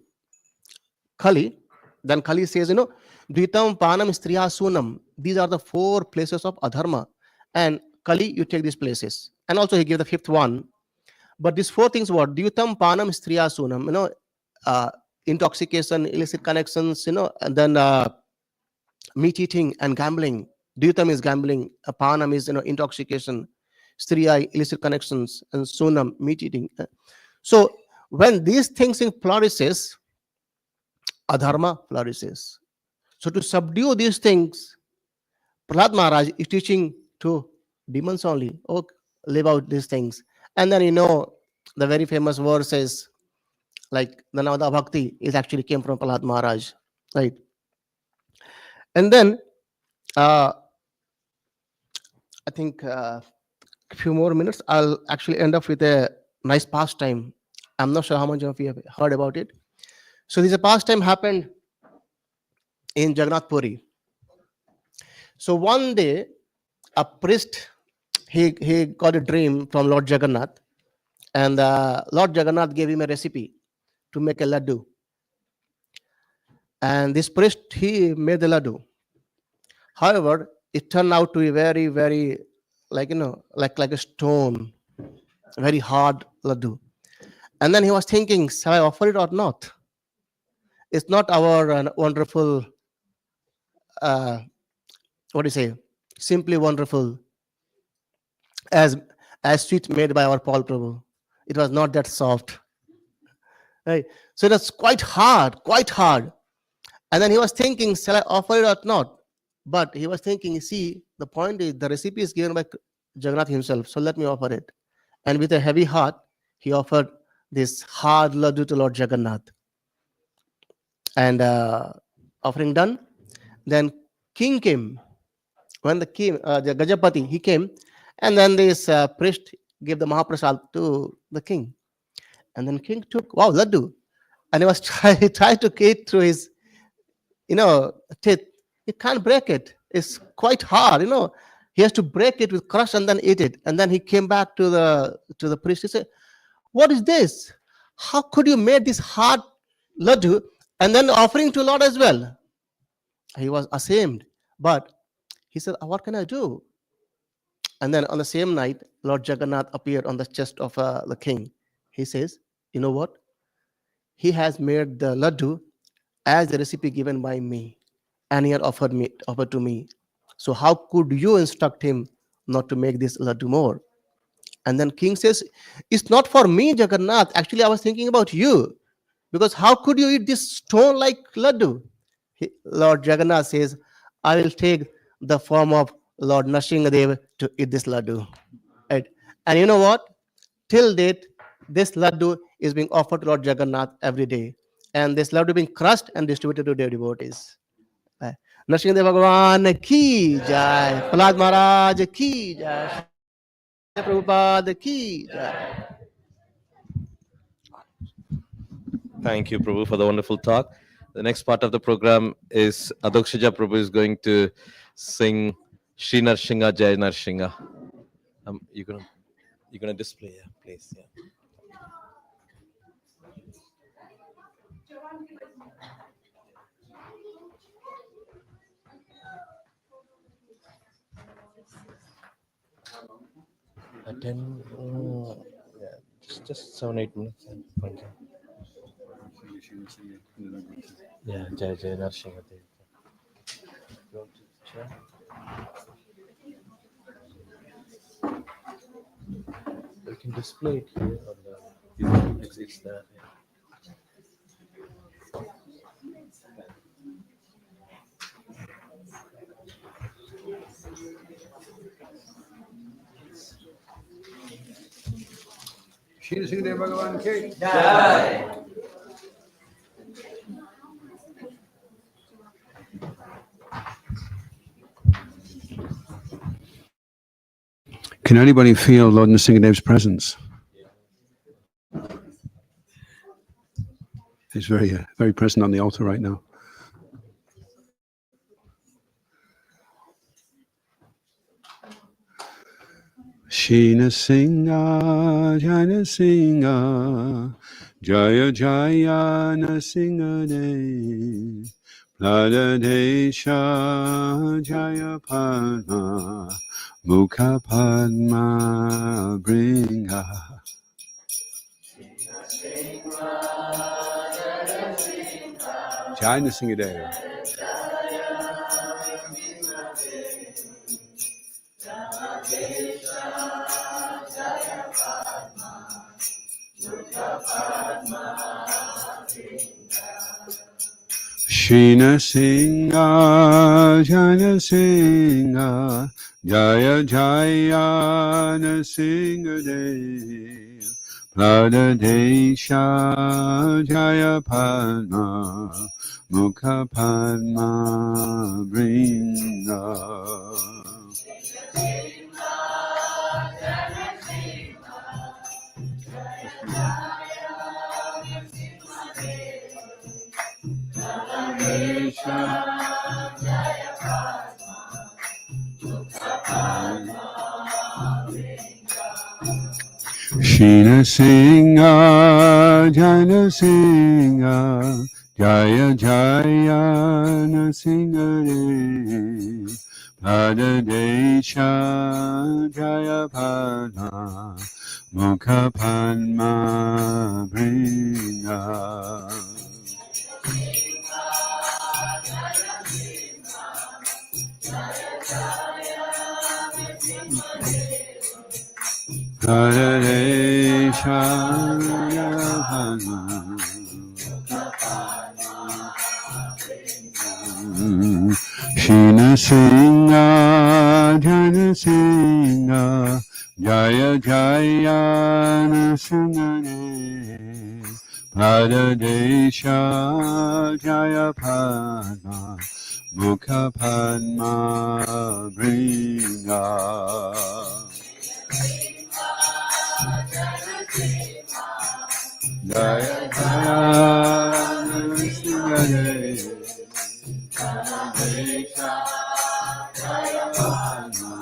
Kali, then Kali says, Dvitam Panam Striya Sunam. These are the four places of adharma. And Kali, you take these places. And also he gave the fifth one. But these four things were Dvitam Panam Striya Sunam, intoxication, illicit connections, and then meat eating and gambling. Dvitam is gambling, panam is intoxication. Striya, illicit connections, and Sonam, meat eating. So when these things flourishes, adharma flourishes. So to subdue these things, Prahlad Maharaj is teaching to demons only. Oh, live out these things. And then the very famous verses like the Navada Bhakti is actually came from Prahlad Maharaj, right? And then uh, I think a few more minutes, I'll actually end up with a nice pastime. I'm not sure how much of you have heard about it. So this pastime happened in Jagannath Puri. So one day, a priest he got a dream from Lord Jagannath, and Lord Jagannath gave him a recipe to make a laddu. And this priest he made the laddu. However, it turned out to be very, very like a stone, very hard laddu. And then he was thinking, shall I offer it or not? It's not our wonderful, what do you say, simply wonderful, as sweet made by our Paul Prabhu. It was not that soft. Right? So it was quite hard, quite hard. And then he was thinking, shall I offer it or not? But he was thinking, see, the point is the recipe is given by Jagannath himself, so let me offer it. And with a heavy heart, he offered this hard laddu to Lord Jagannath. And offering done, then king came. When the king, the Gajapati, he came, and then this priest gave the Mahaprasad to the king. And then king took, wow, laddu. And he was he tried to eat through his, teeth. He can't break it. It's quite hard, He has to break it with crush and then eat it. And then he came back to the priest. He said, what is this? How could you make this hard laddu and then offering to Lord as well? He was ashamed. But he said, what can I do? And then on the same night, Lord Jagannath appeared on the chest of the king. He says, you know what? He has made the laddu as the recipe given by me, and he had offered to me. So how could you instruct him not to make this laddu more? And then king says, it's not for me, Jagannath. Actually, I was thinking about you, because how could you eat this stone like laddu? Lord Jagannath says, I will take the form of Lord Nṛsiṁhadeva to eat this laddu. Right? And you know what? Till date, this laddu is being offered to Lord Jagannath every day. And this laddu being crushed and distributed to their devotees. Nṛsiṁhadeva Bhagavan ki jai. Prahlad Maharaj ki jai. Prabhupada ki jai. Thank you, Prabhu, for the wonderful talk. The next part of the program is Adokshaja Prabhu is going to sing Shri Nṛsiṁha Jaya Nṛsiṁha. You're gonna display, yeah, please. Yeah. Attend. Yeah, just 7-8 minutes. Thank you. Yeah, Jaya Jaya Nṛsiṁhadeva. You want to share? You can display it here on the. It's there. Yeah. Shri Nrisimhadeva भगवान के Can anybody feel Lord Nṛsiṁhadev's presence? He's very present on the altar right now. Shri Nṛsiṁha Jaya Nṛsiṁha Jaya Jaya Nṛsiṁhadeva Pladadesha Jaya Padma Mukha Padma Bringa. Jaya Nṛsiṁhadeva. Shri Nṛsiṁha, Jaya Nṛsiṁha, Jaya Jaya Nṛsiṁhadeva, Pradadesha Jaya Padma, Mukha Padma Bringa. Shri Nṛsiṁha, Jaya Nṛsiṁha, Jaya Jaya Nṛsiṁhadeva, Pradadesha Jaya Padma, Mukha Padma Bringa. Pradadesha Jaya Padma, Shri Nṛsiṁha, Jaya Nṛsiṁha, Jaya Jaya Nṛsiṁhadeva, Pradadesha Jaya Padma, Mukha Padma Bringa. Jaya Jaya Nṛsiṁhadeva, Pradadesha Jaya Padma,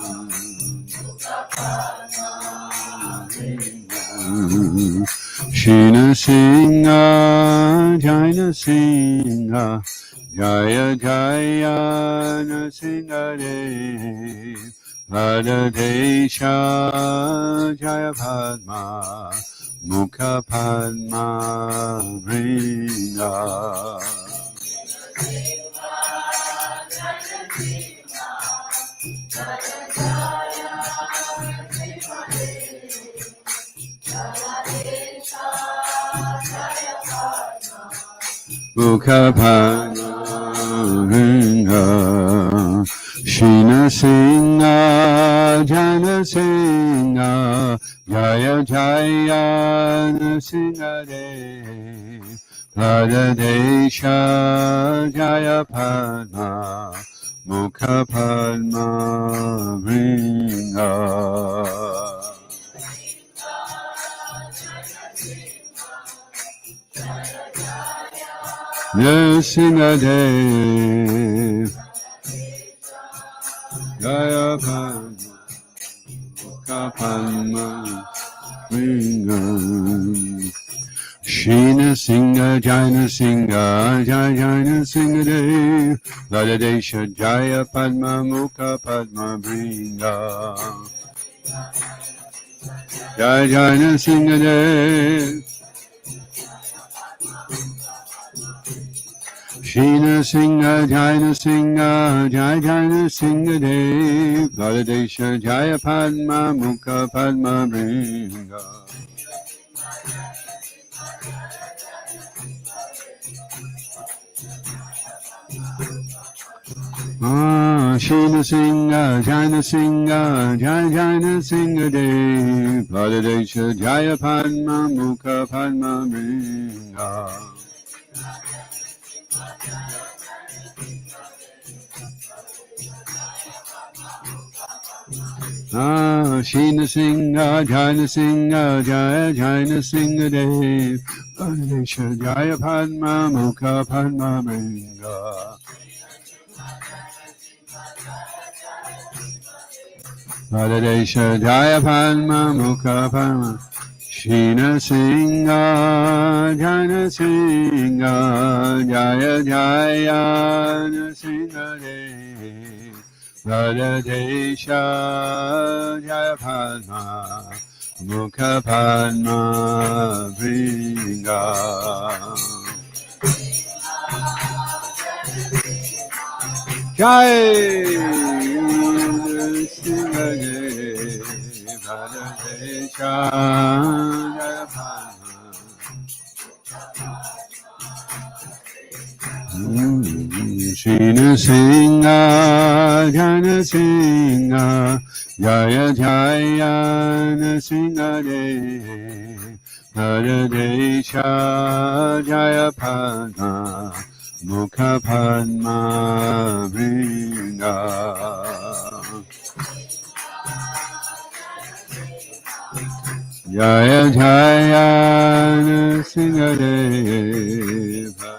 Shri Nṛsiṁha, Jaya Nṛsiṁha, Jaya Jaya Nṛsiṁhadeva, Pradadesha Jaya Padma, Mukha Padma Bringa. Mukha Padma Bringa. Shri Nṛsiṁha, Jaya Nṛsiṁha, Jaya Jaya Nṛsiṁhadeva, Pradadesha Jaya Padma, Mukha Padma Bringa. Nṛsiṁhadeva, Jaya Padma, Mukha Padma Bringa. Shri Nṛsiṁha, Jaya Nṛsiṁha, Jaya Jaya Nṛsiṁhadeva, Pradadesha Jaya Padma, Mukha Padma Bringa. Jaya Jaya Nṛsiṁhadeva, Shri Nṛsiṁha, Jaya Nṛsiṁha, Jaya Jaya Nṛsiṁhadeva, Pradadesha Jaya Padma, Mukha Padma Bringa. Shri Nṛsiṁha, Jaya Nṛsiṁha, Jaya Jaya Nṛsiṁhadeva, Pradadesha Jaya Padma, Mukha Padma Bringa. Shri Nṛsiṁha, Jaya Nṛsiṁha, Jaya Jaya Nṛsiṁhadeva, Pradadesha Jaya Padma, Mukha Padma Bringa. Pradadesha Jaya Padma, Mukha Padma. Shri Nṛsiṁha, Jaya Nṛsiṁha, Jaya Jaya Nṛsiṁhadeva, Pradadesha Jaya Padma, Mukha Padma Bringa. Jai Nṛsiṁhadeva, Pradadesha Jaya Padma. Shri Nṛsiṁha, Jaya Nṛsiṁha, Jaya Jaya Nṛsiṁhadeva, Naradesha Jaya Padma, Mukha Padma Vrinda. Jaya Jaya Nṛsiṁhadeva,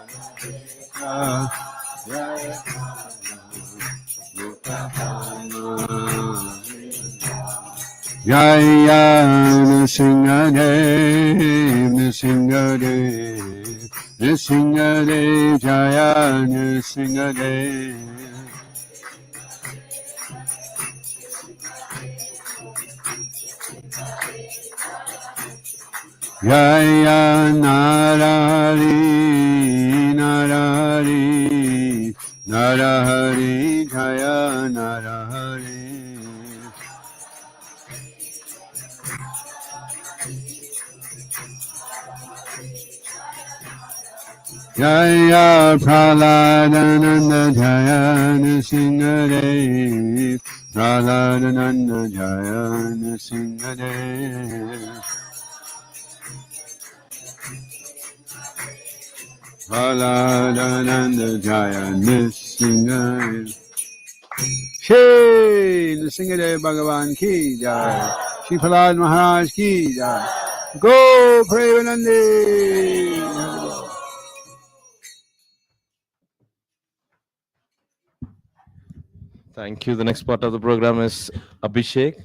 Jaya Jaya Nṛsiṁhadeva, Nṛsiṁhadeva, Nṛsiṁhadeva, Jaya Nṛsiṁhadeva. Jaya Narari, Narari, Narahari, Jaya Narahari. Jaya Praladananda, Jaya Nṛsiṁhadeva, Praladananda, Jaya Nṛsiṁhadeva. Praladananda, Jaya Nṛsiṁhadeva. Shri Nṛsiṁhadeva Bhagavan ki jai. Shri Prahlad Maharaj ki jai. Go Premanandi. Thank you. The next part of the program is Abhishek.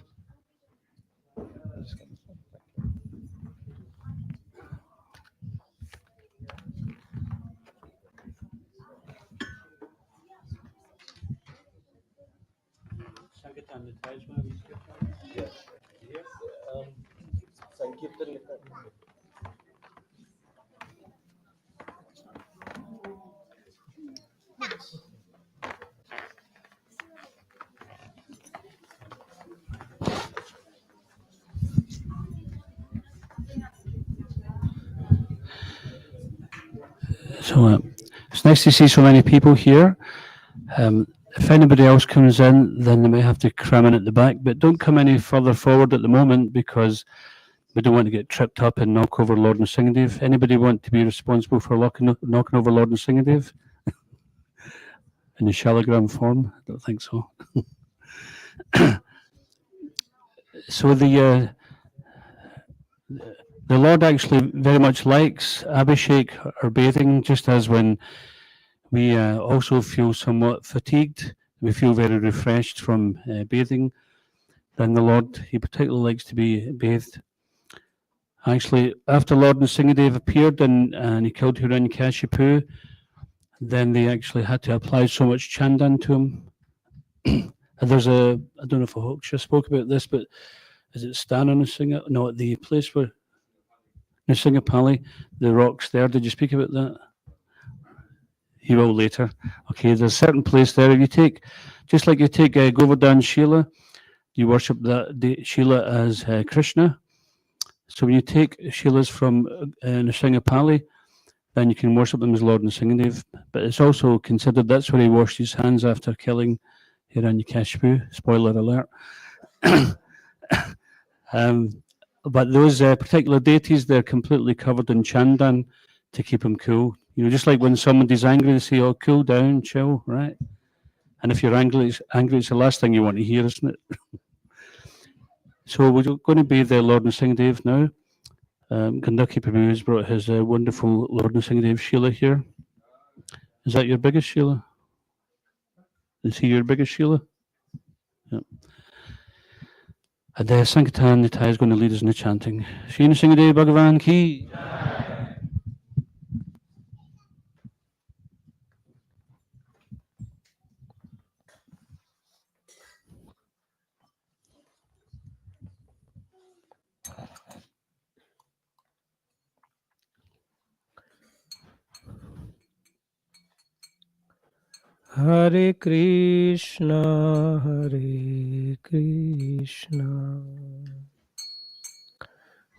So it's nice to see so many people here. If anybody else comes in, then they may have to cram in at the back, but don't come any further forward at the moment because we don't want to get tripped up and knock over Lord Nṛsiṁhadeva. Anybody want to be responsible for knocking over Lord Nṛsiṁhadeva? In the shalagram form? I don't think so. So the Lord actually very much likes Abhishek or bathing, just as when we also feel somewhat fatigued, we feel very refreshed from bathing, then the Lord, he particularly likes to be bathed. Actually, after Lord Nṛsiṁhadeva appeared and he killed Hiranyakashipu, then they actually had to apply so much chandan to him. And there's I don't know if Ahoksha spoke about this, but is it Stana Nṛsiṁha? No, at the place where Nṛsiṁhapali, the rocks there, did you speak about that? You will later. Okay, there's a certain place there. If you take, just like you take Govardhan Shila, you worship the Shila as Krishna. So when you take Shilas from Nṛsiṁhapali, then you can worship them as Lord Nṛsiṁhadeva. But it's also considered that's where he washed his hands after killing Hiranyakashipu. Spoiler alert. But those particular deities, they're completely covered in chandan to keep him cool. You know, just like when somebody's angry, they say, "Oh, cool down, chill," right? And if you're angry, it's the last thing you want to hear, isn't it? So we're going to be the Lord Nṛsiṁhadeva now. Gandaki Prabhu has brought his wonderful Lord Nṛsiṁhadeva Shila here. Is that your biggest Shila? Is he your biggest Shila? Yeah. And Sankirtan Nitai is going to lead us in the chanting. Shri Nṛsiṁhadeva Bhagavan ki. Hare Krishna,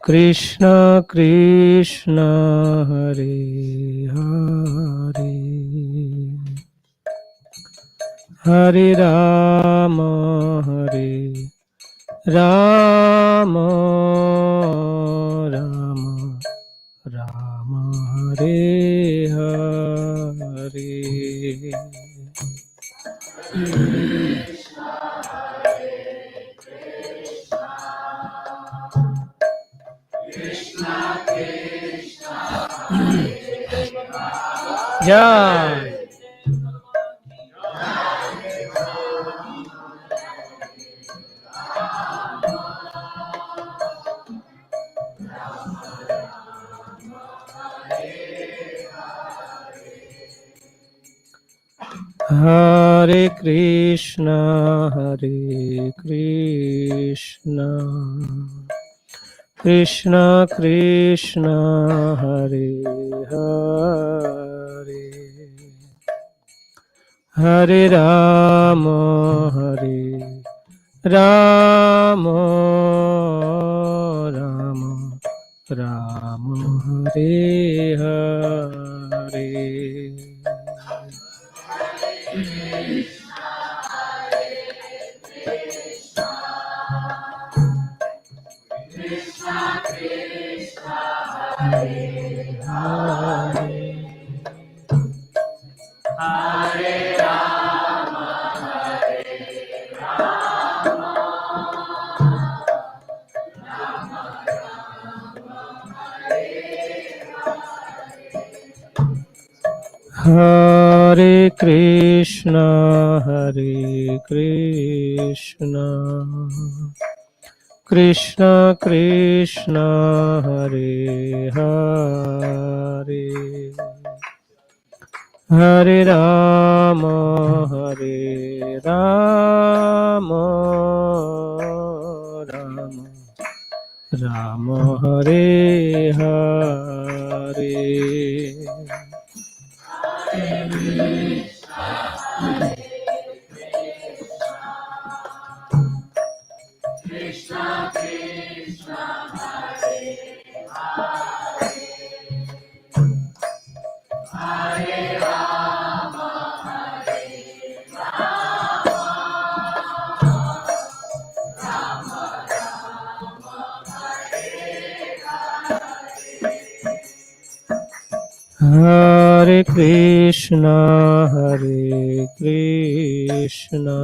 Krishna Krishna, Hare Hare, Hare Rama, Hare Rama, Rama Rama, Hare Hare. Jai. Hare Krishna, Hare Krishna, Krishna Krishna, Hare Hare, Hare Rama, Hare Rama, Rama Rama, Hare Hare. Hare Krishna, Hare Krishna, Krishna Krishna, Hare Hare, Hare Rama, Hare Rama, Rama Rama, Hare Hare. Hare Krishna, Hare Krishna,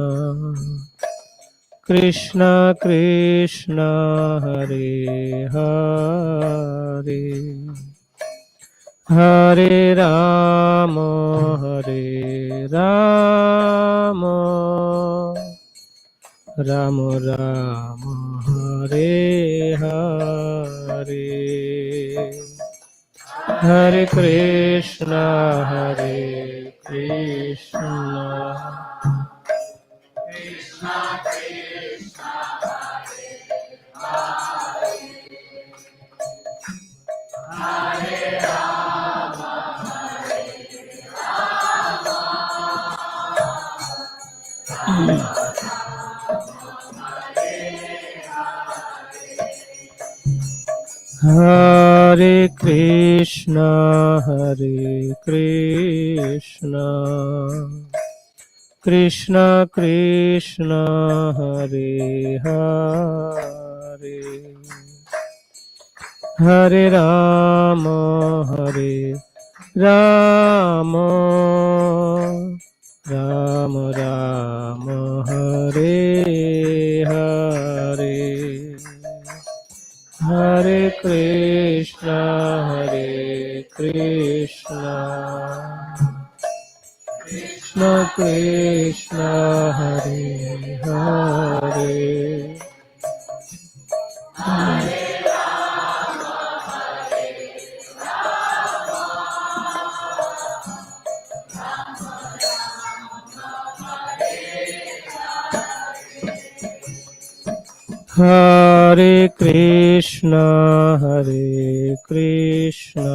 Krishna Krishna, Hare Hare, Hare Rama, Hare Rama, Rama Rama, Hare Hare, Hare Krishna, Hare Krishna, Hare Krishna, Hare Krishna, Krishna Krishna, Hare Hare, Hare Rama, Hare Rama, Rama Rama, Hare Hare, Hare Krishna, Hare Krishna, Krishna Krishna, Hare Hare, Hare Krishna, Hare Krishna,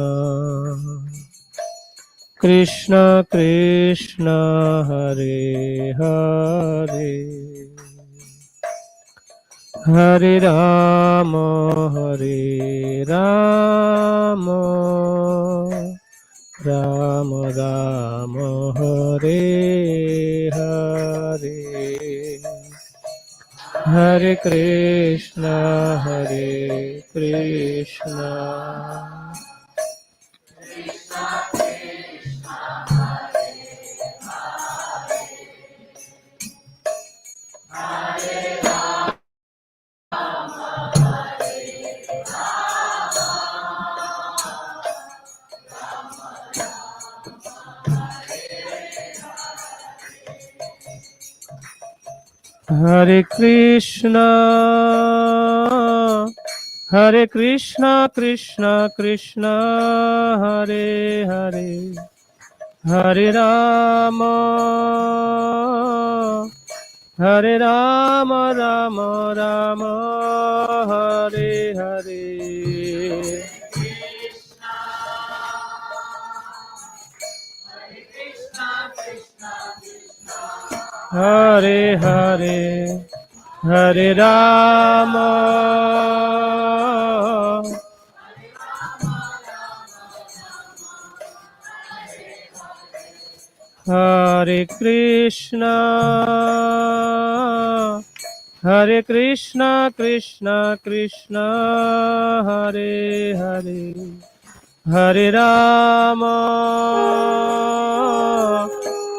Krishna Krishna, Hare Hare, Hare Rama, Hare Rama, Rama Rama, Hare Hare. Hare Hare Krishna Hare Krishna Hare Krishna Krishna Krishna Hare Hare Hare Rama Hare Rama Rama Rama Hare Hare Hare Hare Hare Rama Hare Krishna Hare Krishna Krishna Krishna Hare Hare Hare Rama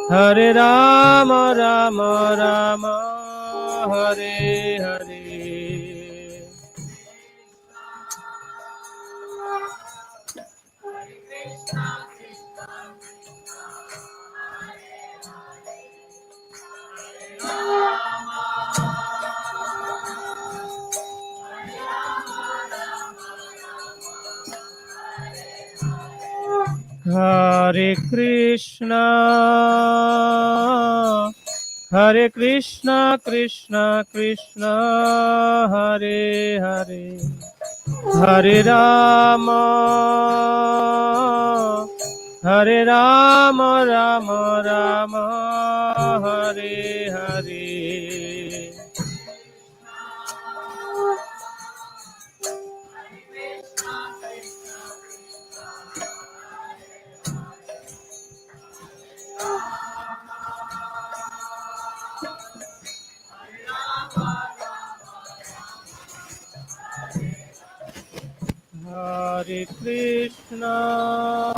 Hare Rama Rama Rama Hare Hare Hare Krishna Hare Krishna Krishna Krishna Hare Hare Hare Rama Hare Rama Rama Rama Hare Hare Hare Krishna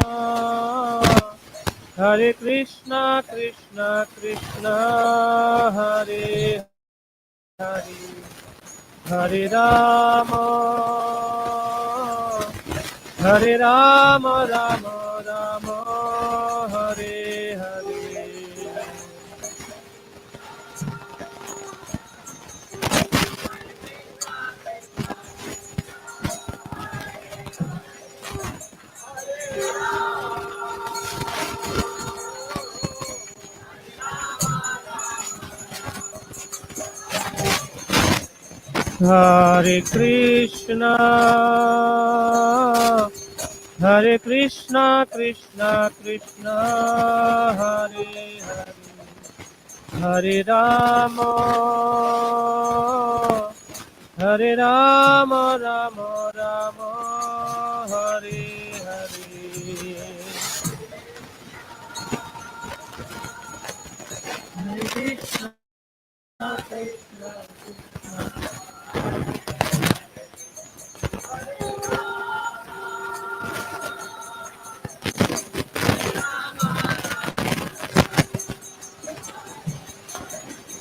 Hare Krishna Krishna Krishna Hare Hare Hare Rama Hare Rama Rama Rama Hare Hare Hare Krishna Hare Krishna Krishna Krishna Hare Hare Hare Rama Hare Rama Rama Rama Hare Hare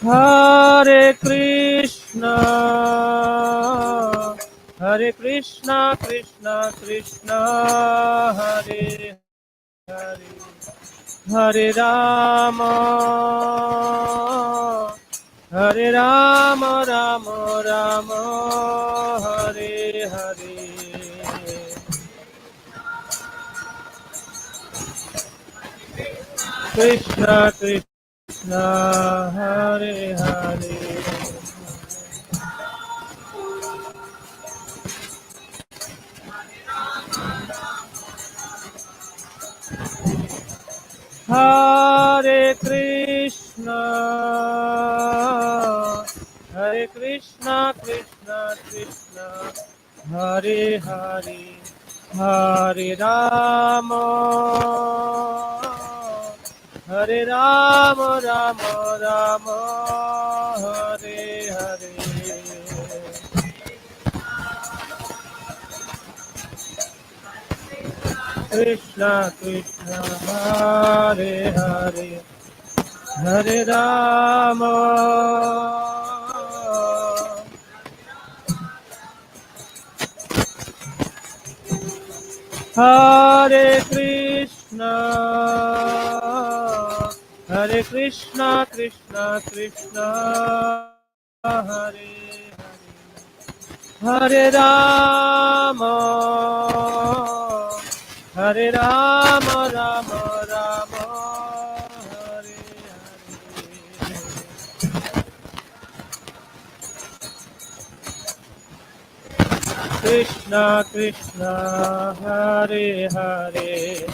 Hare Krishna Hare Krishna Krishna Krishna Hare Hare Hare Rama Hare Rama Rama Rama Hare Hare Krishna Krishna Hare Hare Hare Krishna Hare Krishna Krishna Krishna Hare Hare Hare Rama Hare Rama Rama Rama Hare Hare. Krishna Krishna Hare Hare Hare Rama Hare Krishna Krishna Krishna Hare Hare Rama Rama Rama Hare Hare. Krishna Krishna Hare Hare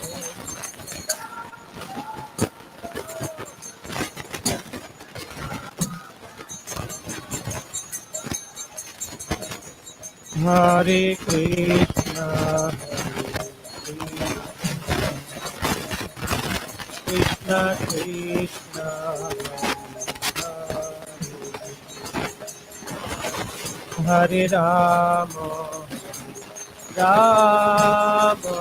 Hare Krishna Krishna Krishna Hare Rama Rama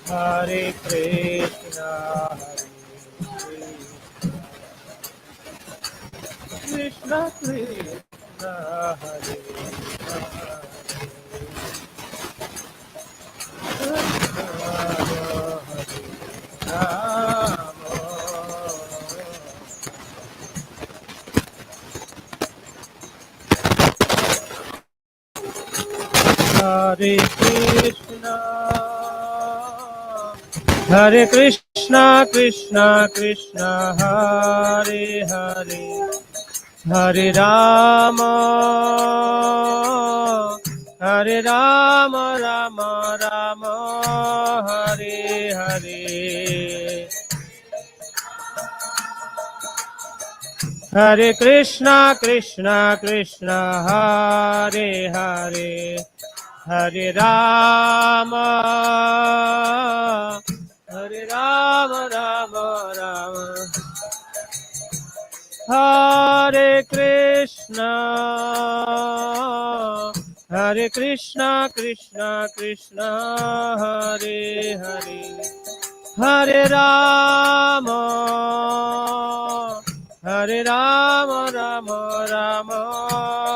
Hare Krishna Krishna Krishna Hare Hare Krishna Hare Krishna Krishna Krishna Hare Hare Hare Rama Rama Rama Hare Hare Hare Krishna Krishna Krishna Hare Hare Hare Rama Rama Rama Hare Krishna Krishna Krishna Hare Hare Hare Rama Rama Rama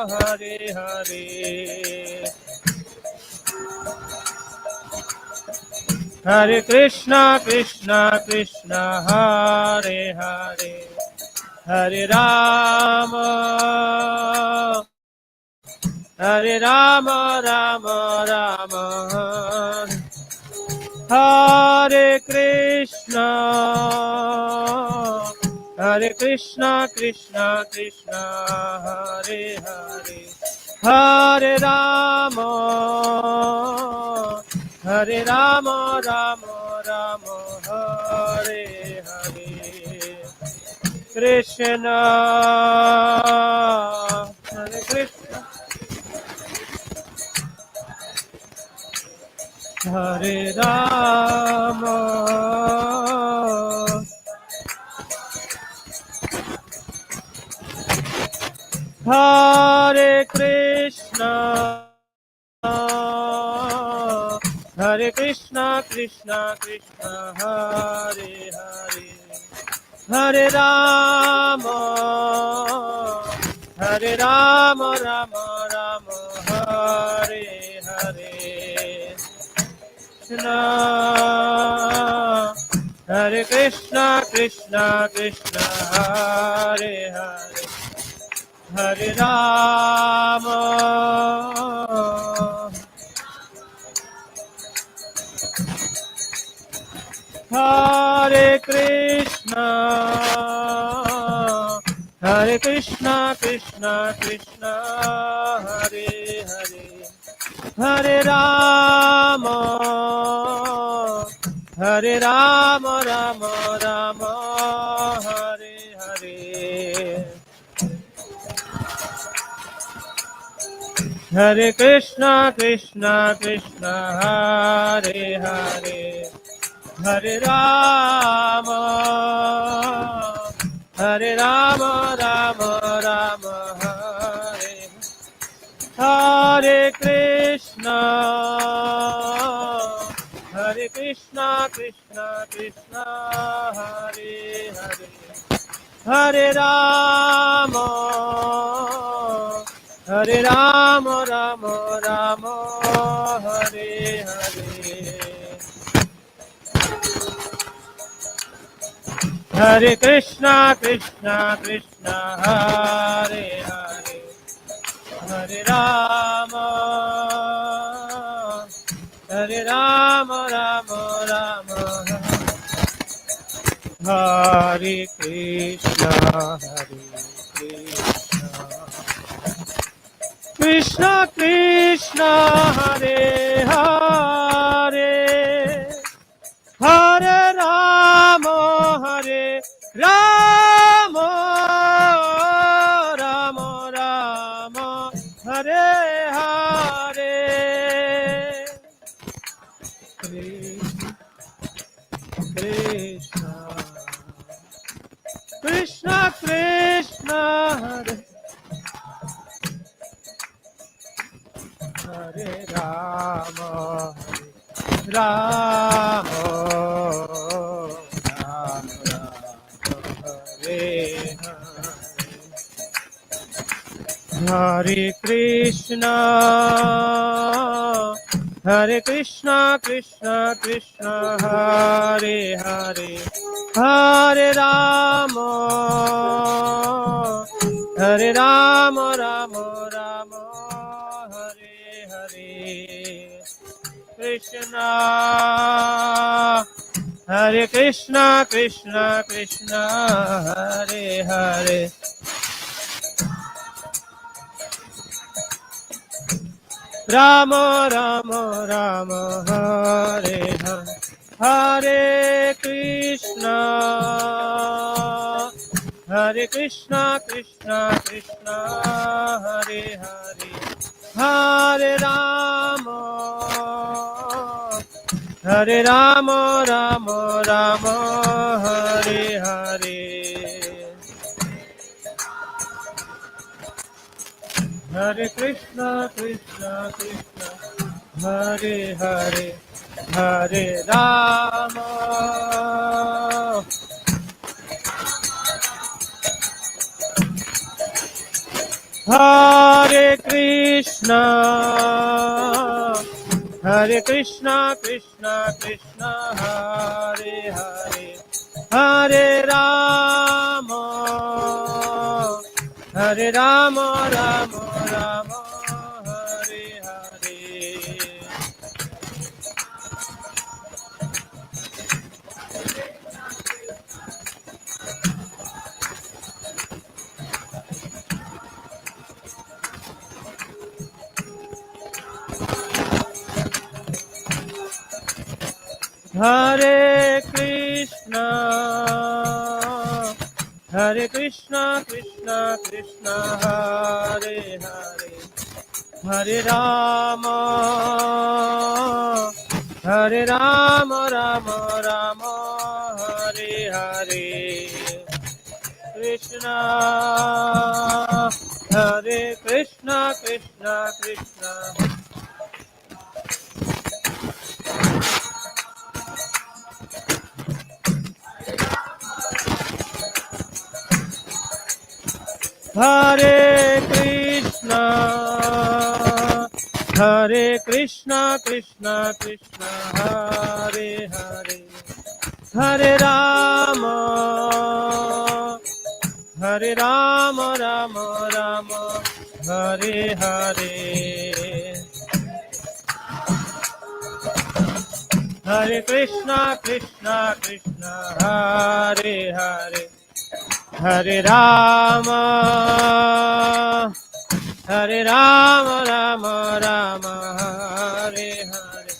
Hare Hare Hare Krishna Krishna Hare Hare Hare Rama Rama Rama Hare Krishna Krishna Krishna Hare Hare Hare Rama Rama Rama Hare Hare Krishna Hare Krishna Hare Rama Hare Krishna Krishna Krishna Hare Hare Hare Rama Rama Rama Hare Hare Krishna Hare Krishna Krishna Hare Hare Hare Rama Hare Krishna Krishna Krishna Hare Hare Hare Rama Rama Rama Hare Hare Hare Krishna, Krishna Krishna, Hare Hare, Hare Rama, Hare Rama, Rama Rama, Hare Hare Krishna, Hare Krishna, Krishna Krishna, Hare Hare, Hare Rama, Hare Rama, Rama Rama, Hare Hare, Hare Krishna, Krishna Krishna, Hare Hare, Hare Rama, Hare Rama, Rama Rama, Hare Krishna, Hare Krishna, Krishna Krishna, Hare Hare, Hare Rama, Hare Rama, Rama Rama, Hare Hare, Krishna Krishna Krishna, Hare Rama, Rama Rama, Hare Hare Krishna, Hare Krishna, Krishna Krishna, Hare Hare, Hare Rama, Hare Rama, Rama Rama, Hare Hare, Krishna, Hare Krishna, Krishna Krishna, Hare Hare, Rama Rama Rama, Hare Hare, Hare Krishna, Hare Krishna, Krishna Krishna, Hare Hare, Hare Rama, Hare Rama, Rama Rama, Hare Hare, Hare Krishna, Krishna Krishna, Hare Hare, Hare Rama, Hare Krishna, Hare Krishna, Krishna Krishna, Hare Hare, Hare Rama, Hare Rama, Rama Rama, Hare Hare, Hare Krishna, Hare Krishna, Krishna Krishna, Hare Hare, Hare Rama, Hare Rama, Rama Rama, Hare Hare, Krishna, Hare Krishna, Krishna Krishna, Hare Krishna, Hare Krishna, Krishna Krishna, Hare Hare, Hare Rama, Hare Rama, Rama Rama, Hare Hare, Hare Krishna, Krishna Krishna, Hare Hare, Hare Rama, Hare Rama, Rama Rama, Hare Hare,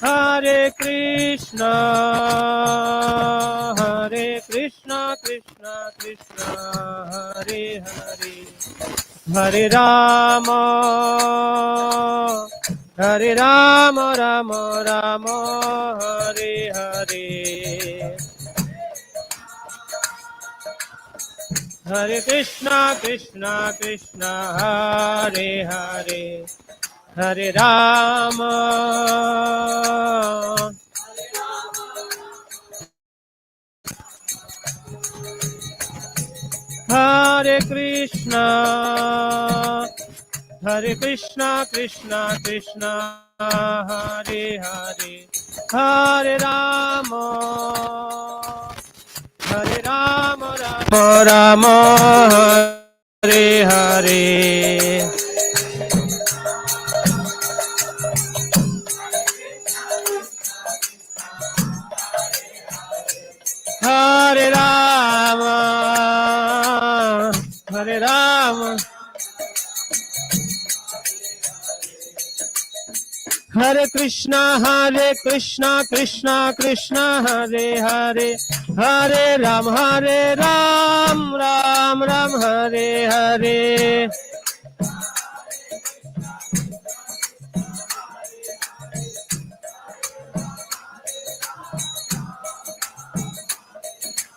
Hare Krishna, Hare Krishna, Krishna Krishna, Hare Hare, Hare Rama, Hare Rama, Rama Rama, Hare Hare. Hare Krishna, Krishna Krishna, Hare Hare. Hare Rama, Hare Krishna, Hare Krishna, Krishna Krishna, Hare Hare. Hare Rama, Hare Rama, Rama Rama, Hare Hare. Hare Rama, Hare Rama, Hare Krishna, Krishna Krishna, Hare Hare. Hare Ram, Ram Ram, Hare Hare.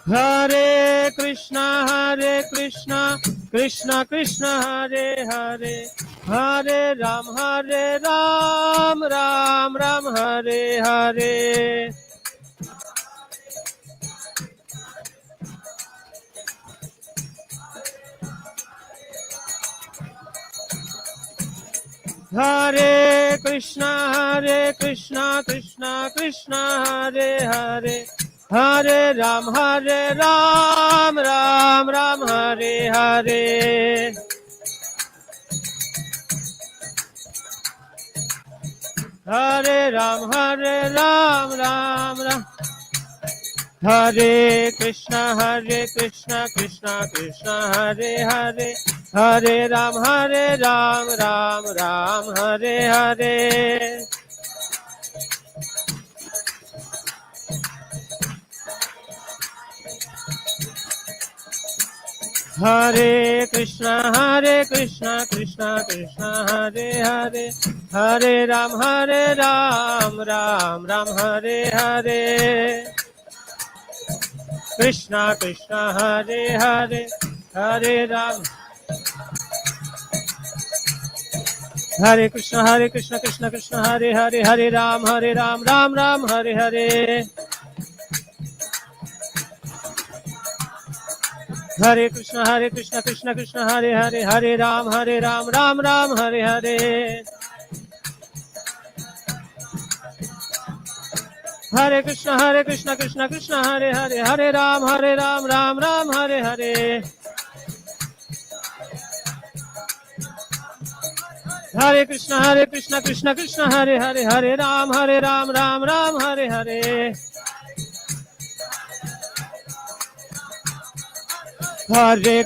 Hare Krishna, Krishna Krishna, Hare Hare. Hare Ram, Ram Ram, Hare Hare. Hare Krishna, Krishna Krishna, Hare Hare. Hare Ram, Ram Ram, Hare Hare. Hare Ram, Ram Ram. Hare Krishna, Krishna Krishna, Hare Hare. Hare Ram, Ram Ram, Hare Hare. Hare Krishna, Krishna Krishna, Hare Hare. Hare Ram, Ram Ram, Hare Hare. Krishna Krishna, Hare Hare. Hare Ram. Hare Krishna, Krishna Krishna, Hare Hare. Hare Ram, Ram Ram, Hare Hare. Hare Krishna, Krishna Hare Hare. Hare Ram, Ram Ram, Hare Hare. Hare Krishna, Krishna Hare Hare. Hare Ram, Ram Ram, Hare Hare. Hare Krishna, Krishna Hare Hare. Hare Ram, Ram Ram, Hare Hare. Hare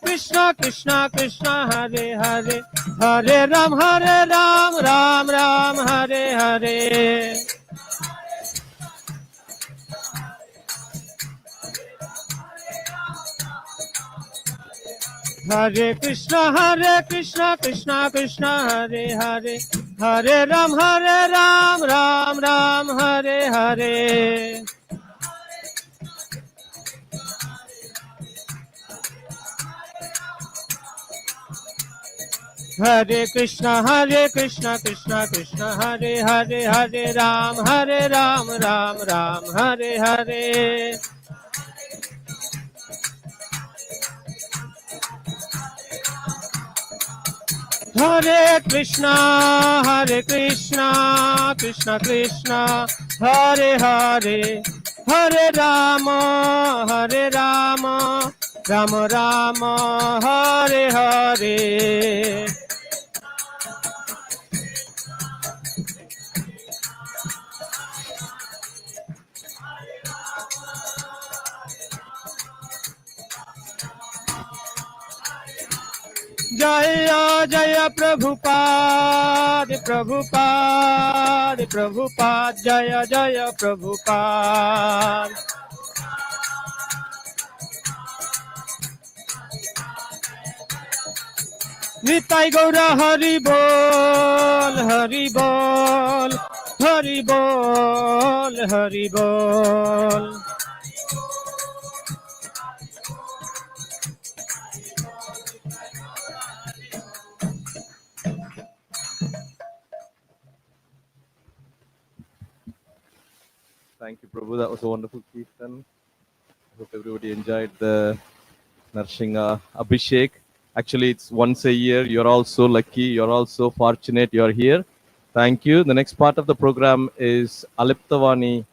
Krishna, Krishna Krishna, Hare Hare. Hare Ram, Ram Ram, Hare Hare. Hare Krishna, Krishna Krishna, Hare Hare. Hare Ram, Ram Ram, Hare Hare. Hare Krishna, Krishna Krishna, Hare Hare. Hare Ram, Ram Ram, Hare Hare. Hare Krishna, Krishna Krishna, Hare Hare. Hare Rama, Rama Rama, Hare Hare. Jaya Jaya Prabhupada, Jaya Jaya Prabhupada. Nitai Gaura Hari Bol, Hari Bol, Hari Bol, Hari Bol. Thank you, Prabhu. That was a wonderful Kirtan. I hope everybody enjoyed the Nṛsiṁha Abhishek. Actually, it's once a year. You're all so lucky. You're all so fortunate you're here. Thank you. The next part of the program is Aliptavani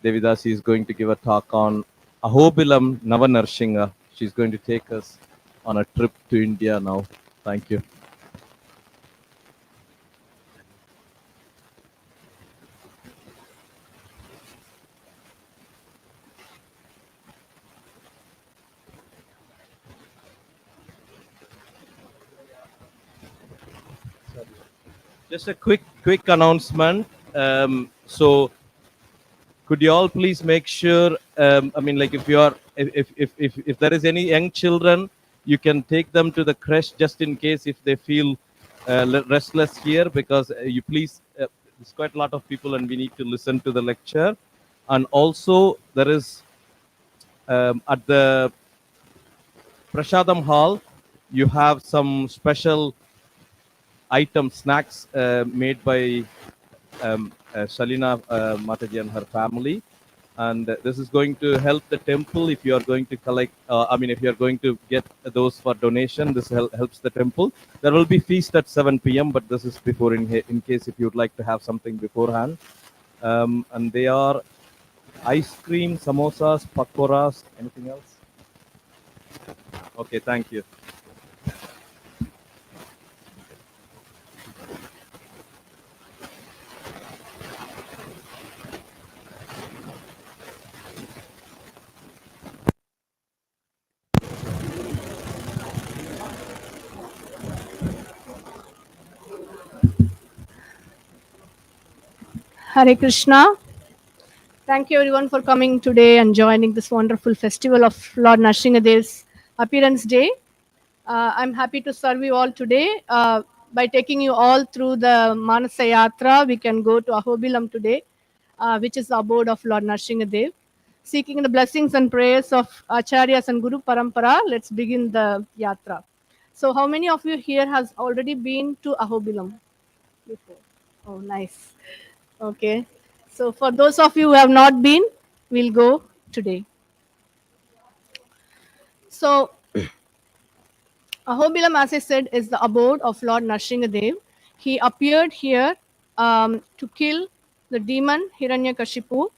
Devidasi is going to give a talk on Ahobilam Navanarsinga. She's going to take us on a trip to India now. Thank you. Just a quick announcement. So could you all please make sure, I mean, like if there is any young children, you can take them to the creche just in case if they feel restless here, because you please, there's quite a lot of people and we need to listen to the lecture. And also there is at the Prashadam Hall, you have some special item snacks made by Shalina Mataji and her family, and this is going to help the temple. If you are going to collect, if you are going to get those for donation, this helps the temple. There will be feast at 7 p.m., but this is before in case if you would like to have something beforehand. And they are ice cream, samosas, pakoras, anything else? Okay, thank you. Hare Krishna. Thank you everyone for coming today and joining this wonderful festival of Lord Nṛsiṁhadeva's appearance day. I'm happy to serve you all today. By taking you all through the Manasa Yatra, we can go to Ahobilam today, which is the abode of Lord Nṛsiṁhadeva. Seeking the blessings and prayers of Acharyas and Guru Parampara, let's begin the Yatra. So how many of you here has already been to Ahobilam before? Oh, nice. Okay. So for those of you who have not been, we'll go today. So Ahobilam, as I said, is the abode of Lord Nṛsiṁhadeva. He appeared here to kill the demon Hiranyakashipu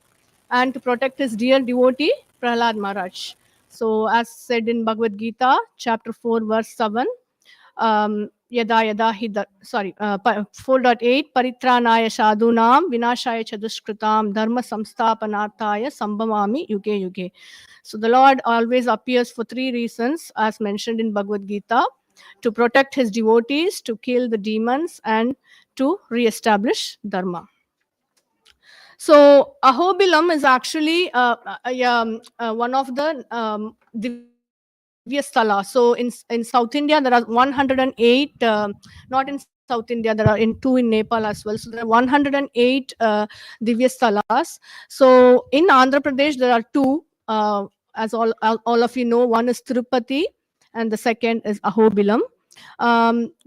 and to protect his dear devotee Prahlad Maharaj. So as said in Bhagavad Gita, chapter 4, verse 7, yada yada hi 4.8 paritranaya sadhunam vinashaya chadushkritam dharma samsthapanarthaya sambhavami yuge yuge. So the Lord always appears for three reasons, as mentioned in Bhagavad Gita: to protect his devotees, to kill the demons, and to re-establish dharma. So Ahobilam is actually one of the Divya Sthala. So in South India there are 108. Not in South India, there are two in Nepal as well. So there are 108 Divya Sthalas. So in Andhra Pradesh there are two. As all of you know, one is Tirupati and the second is Ahobilam.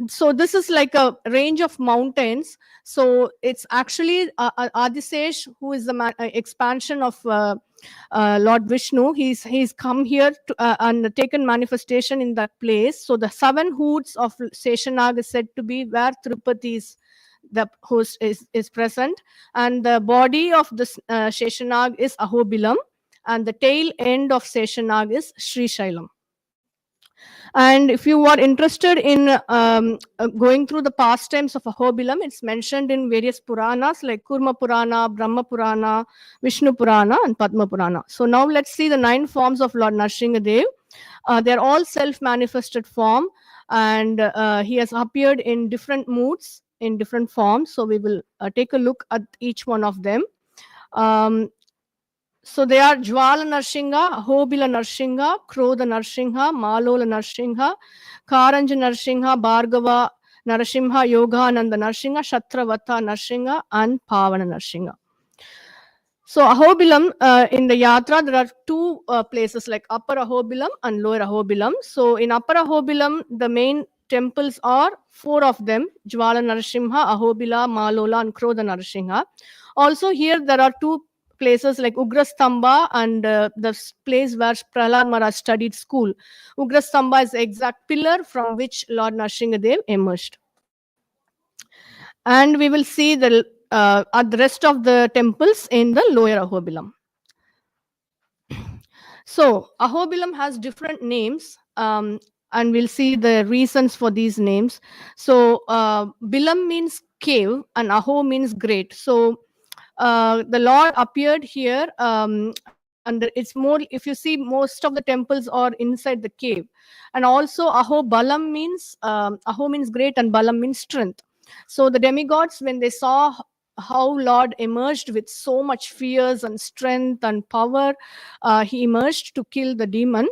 So this is like a range of mountains. So it's actually Adisesh, who is the expansion of Lord Vishnu. He's come here to, and taken manifestation in that place. So the 7 hoods of Seshanag is said to be where Tirupati is, the host is present, and the body of this Seshanag is Ahobilam, and the tail end of Seshanag is Sri Shailam. And if you are interested in going through the pastimes of Ahobilam, it's mentioned in various Puranas like Kurma Purana, Brahma Purana, Vishnu Purana, and Padma Purana. So now let's see the 9 forms of Lord Nṛsiṁhadeva. They're all self-manifested form, and he has appeared in different moods, in different forms. So we will take a look at each one of them. So they are Jwala Nṛsiṁha, Ahobila Nṛsiṁha, Krodha Nṛsiṁha, Malola Nṛsiṁha, Karanja Nṛsiṁha, Bhargava Narasimha, Yogananda Nṛsiṁha, Shatravata Nṛsiṁha, and Pavana Nṛsiṁha. So Ahobilam, in the Yatra, there are two places like Upper Ahobilam and Lower Ahobilam. So in Upper Ahobilam, the main temples are four of them: Jwala Narasimha, Ahobila, Malola, and Krodha Narasimha. Also here there are two places like Ugrastamba and the place where Prahlad Maharaj studied school. Ugrastamba is the exact pillar from which Lord Nrsimhadev emerged. And we will see the at the rest of the temples in the Lower Ahobilam. So Ahobilam has different names, and we'll see the reasons for these names. So Bilam means cave and Aho means great. So the Lord appeared here, and it's more, if you see, most of the temples are inside the cave. And also Aho Balam means, Aho means great and Balam means strength. So the demigods, when they saw how Lord emerged with so much fierce and strength and power, he emerged to kill the demon.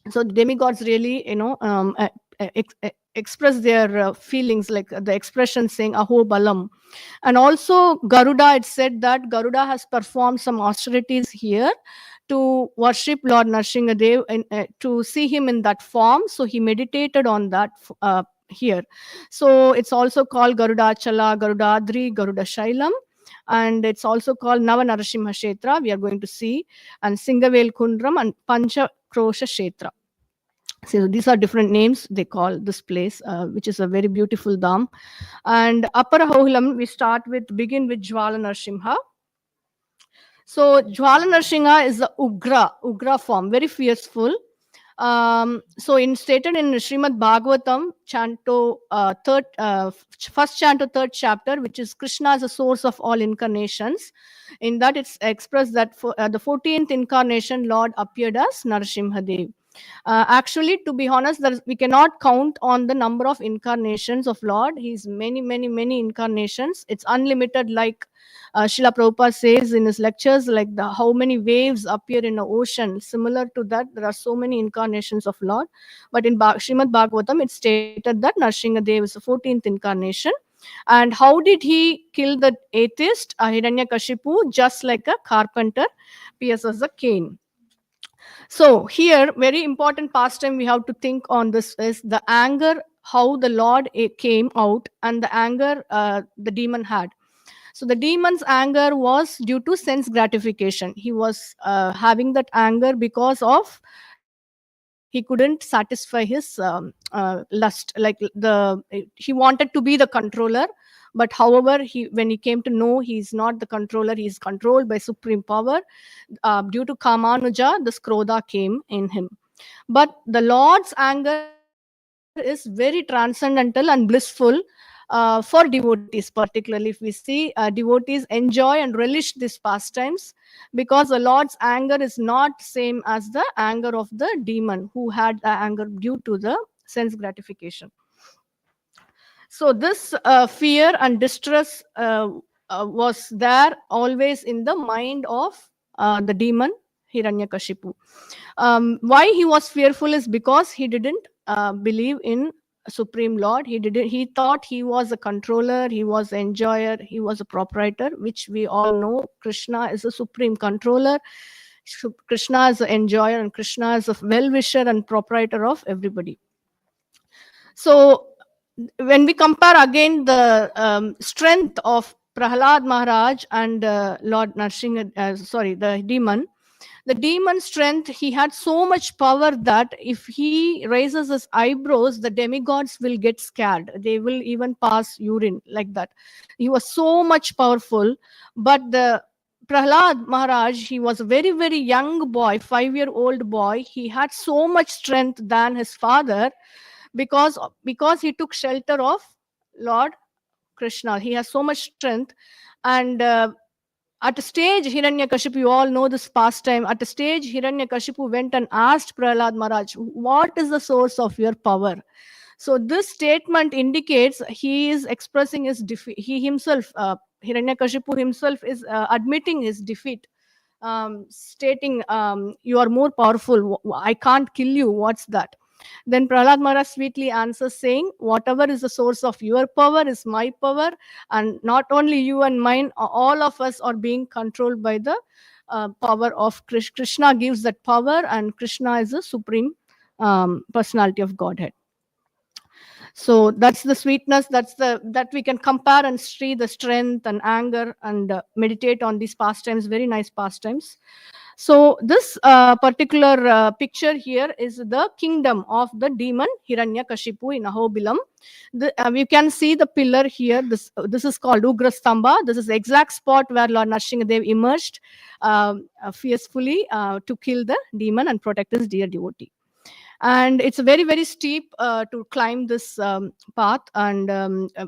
So the demigods really, express their feelings, like the expression saying Aho Balam. And also Garuda, it said that Garuda has performed some austerities here to worship Lord Nrsimhadev and to see him in that form. So he meditated on that here. So it's also called Garudachala, Garudadri, Garuda Shailam. And it's also called Nava Narasimha Kshetra, we are going to see, and Singavel Kundram and Pancha Krosha Kshetra. So these are different names they call this place, which is a very beautiful dham. And Upper Ahobilam, we begin with Jwala Nṛsiṁha. So Jwala Nṛsiṁha is the Ugra form, very fierceful. So stated in Srimad Bhagavatam, first canto, third chapter, which is Krishna is the source of all incarnations. In that, it's expressed that for the 14th incarnation, Lord appeared as Nrsimhadev. Actually, to be honest, we cannot count on the number of incarnations of Lord. He's many, many, many incarnations. It's unlimited, like Srila Prabhupada says in his lectures, like how many waves appear in the ocean. Similar to that, there are so many incarnations of Lord. But in Srimad Bhagavatam, it's stated that Nrsimhadev is the 14th incarnation. And how did he kill the atheist, Hiranyakashipu? Just like a carpenter pierces a cane. So here, very important pastime we have to think on this is the anger, how the Lord came out, and the anger the demon had. So the demon's anger was due to sense gratification. He was having that anger because of he couldn't satisfy his lust. Like he wanted to be the controller, but however, when he came to know he's not the controller, he's controlled by supreme power. Due to Kamanuja, the Skrodha came in him. But the Lord's anger is very transcendental and blissful for devotees, particularly. If we see devotees enjoy and relish these pastimes, because the Lord's anger is not same as the anger of the demon who had the anger due to the sense gratification. So this fear and distress was there always in the mind of the demon Hiranyakashipu. Why he was fearful is because he didn't believe in Supreme Lord. He thought he was a controller, he was an enjoyer, he was a proprietor, which we all know Krishna is a supreme controller. Krishna is an enjoyer, and Krishna is a well-wisher and proprietor of everybody. So when we compare again the strength of Prahlad Maharaj and Lord Nrsimha, the demon's strength, he had so much power that if he raises his eyebrows, the demigods will get scared. They will even pass urine like that. He was so much powerful. But the Prahlad Maharaj, he was a very, very young boy, 5-year-old boy. He had so much strength than his father because he took shelter of Lord Krishna. He has so much strength. And at a stage, Hiranyakashipu, you all know this pastime. At a stage, Hiranyakashipu went and asked Prahlad Maharaj, what is the source of your power? So this statement indicates he is expressing his defeat. He himself, Hiranyakashipu himself, is admitting his defeat stating, you are more powerful, I can't kill you, what's that? Then Prahlad Maharaj sweetly answers saying, whatever is the source of your power is my power, and not only you and mine, all of us are being controlled by the power of Krishna. Krishna gives that power, and Krishna is the supreme personality of Godhead. So that's the sweetness, that we can compare and see the strength and anger, and meditate on these pastimes, very nice pastimes. So this particular picture here is the kingdom of the demon Hiranyakashipu in Ahobilam. You can see the pillar here. This is called Ugra Stamba. This is the exact spot where Lord Nrsimhadev emerged fiercely to kill the demon and protect his dear devotee. And it's very, very steep to climb this path, and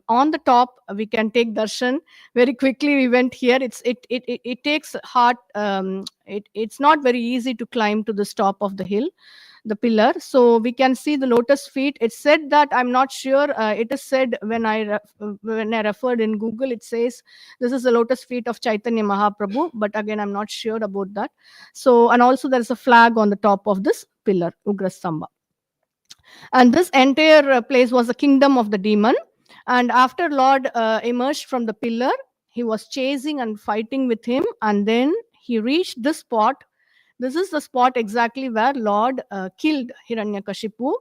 on the top we can take darshan very quickly. We went here. It takes heart. It's not very easy to climb to the top of the hill, the pillar. So we can see the lotus feet. It's said that, I'm not sure, it is said when I referred in Google, it says this is the lotus feet of Chaitanya Mahaprabhu, but again I'm not sure about that. So, and also there is a flag on the top of this pillar, Ugrastamba. And this entire place was the kingdom of the demon. And after Lord emerged from the pillar, he was chasing and fighting with him, and then he reached this spot. This is the spot exactly where Lord killed Hiranyakashipu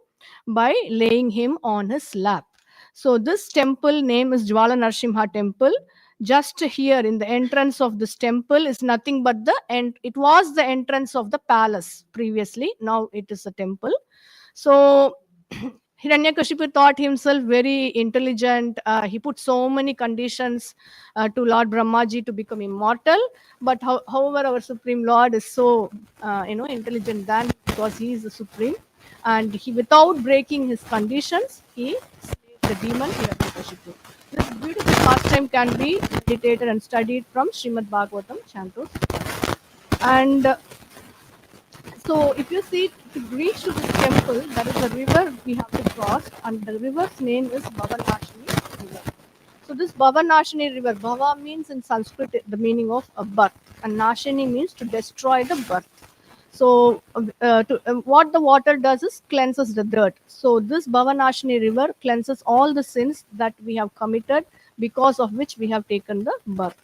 by laying him on his lap. So this temple name is Jaya Nṛsiṁha temple. Just here in the entrance of this temple is nothing but it was the entrance of the palace previously. Now it is a temple. So Hiranyakashipu thought himself very intelligent. He put so many conditions to Lord Brahmaji to become immortal. But however, our Supreme Lord is so intelligent than, because he is the Supreme. And he, without breaking his conditions, he slayed the demon Hiranyakashipu. This beautiful pastime can be meditated and studied from Srimad Bhagavatam Chantos. And so if you see, to reach to this temple, there is a river we have to cross, and the river's name is Bhavanashini river. So this Bhavanashini river, Bhava means in Sanskrit the meaning of a birth, and Nashini means to destroy the birth. So what the water does is cleanses the dirt. So this Bhavanashini river cleanses all the sins that we have committed, because of which we have taken the birth.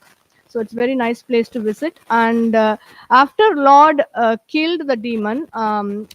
So it's a very nice place to visit. And after Lord killed the demon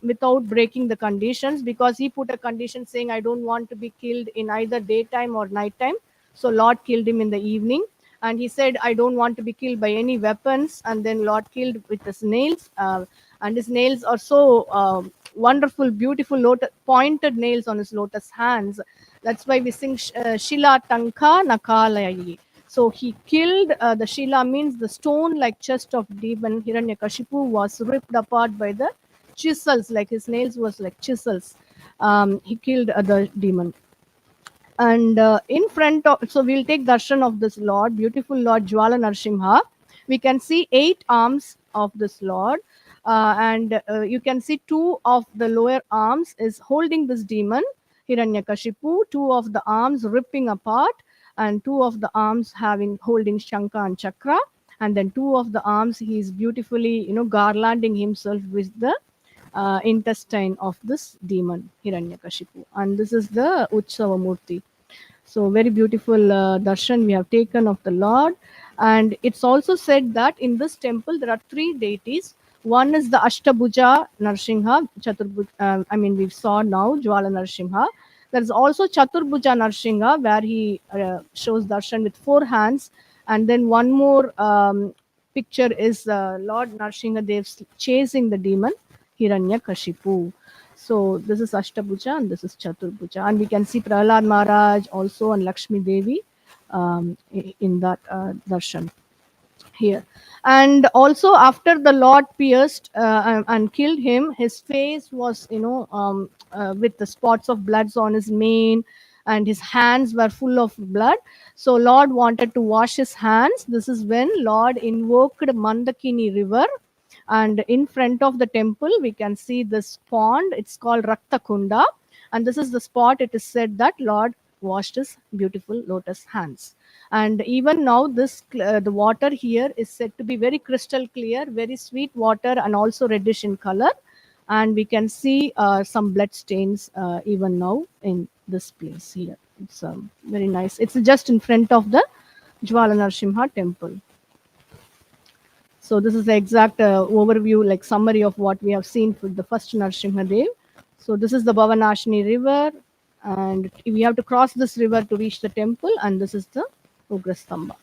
without breaking the conditions, because he put a condition saying, I don't want to be killed in either daytime or nighttime. So Lord killed him in the evening. And he said, I don't want to be killed by any weapons. And then Lord killed with his nails. And his nails are so wonderful, beautiful, pointed nails on his lotus hands. That's why we sing Shila Tanka Nakalayi. So he killed, the Shila means the stone like chest of demon Hiranyakashipu was ripped apart by the chisels, like his nails was like chisels. He killed the demon. And in front of, so we'll take darshan of this Lord, beautiful Lord Jaya Nṛsiṁha. We can see 8 arms of this Lord. And you can see 2 of the lower arms is holding this demon Hiranyakashipu, 2 of the arms ripping apart, and 2 of the arms holding Shanka and Chakra, and then 2 of the arms he is beautifully garlanding himself with the intestine of this demon Hiranyakashipu. And this is the Utsava Murti. So very beautiful darshan we have taken of the Lord. And it's also said that in this temple there are 3 deities. One is the Ashtabhuja Nrsimha, we saw now Jaya Nṛsiṁha. There is also Chaturbhuja Nrsimha, where he shows darshan with 4 hands. And then one more picture is Lord Nrsimhadev chasing the demon Hiranyakashipu. So this is Ashtabhuja and this is Chaturbhuja. And we can see Prahlad Maharaj also and Lakshmi Devi in that darshan here. And also after the Lord pierced and killed him, his face was with the spots of bloods on his mane, and his hands were full of blood. So Lord wanted to wash his hands. This is when Lord invoked Mandakini river, and in front of the temple we can see this pond. It's called Rakta Kunda, and this is the spot it is said that Lord washed his beautiful lotus hands. And even now, the water here is said to be very crystal clear, very sweet water, and also reddish in color. And we can see some blood stains even now in this place here. It's very nice. It's just in front of the Jwala Narasimha temple. So this is the exact overview, like summary of what we have seen for the first Narasimhadev. So this is the Bhavanashini river, and we have to cross this river to reach the temple, and this is the Ugrastamba.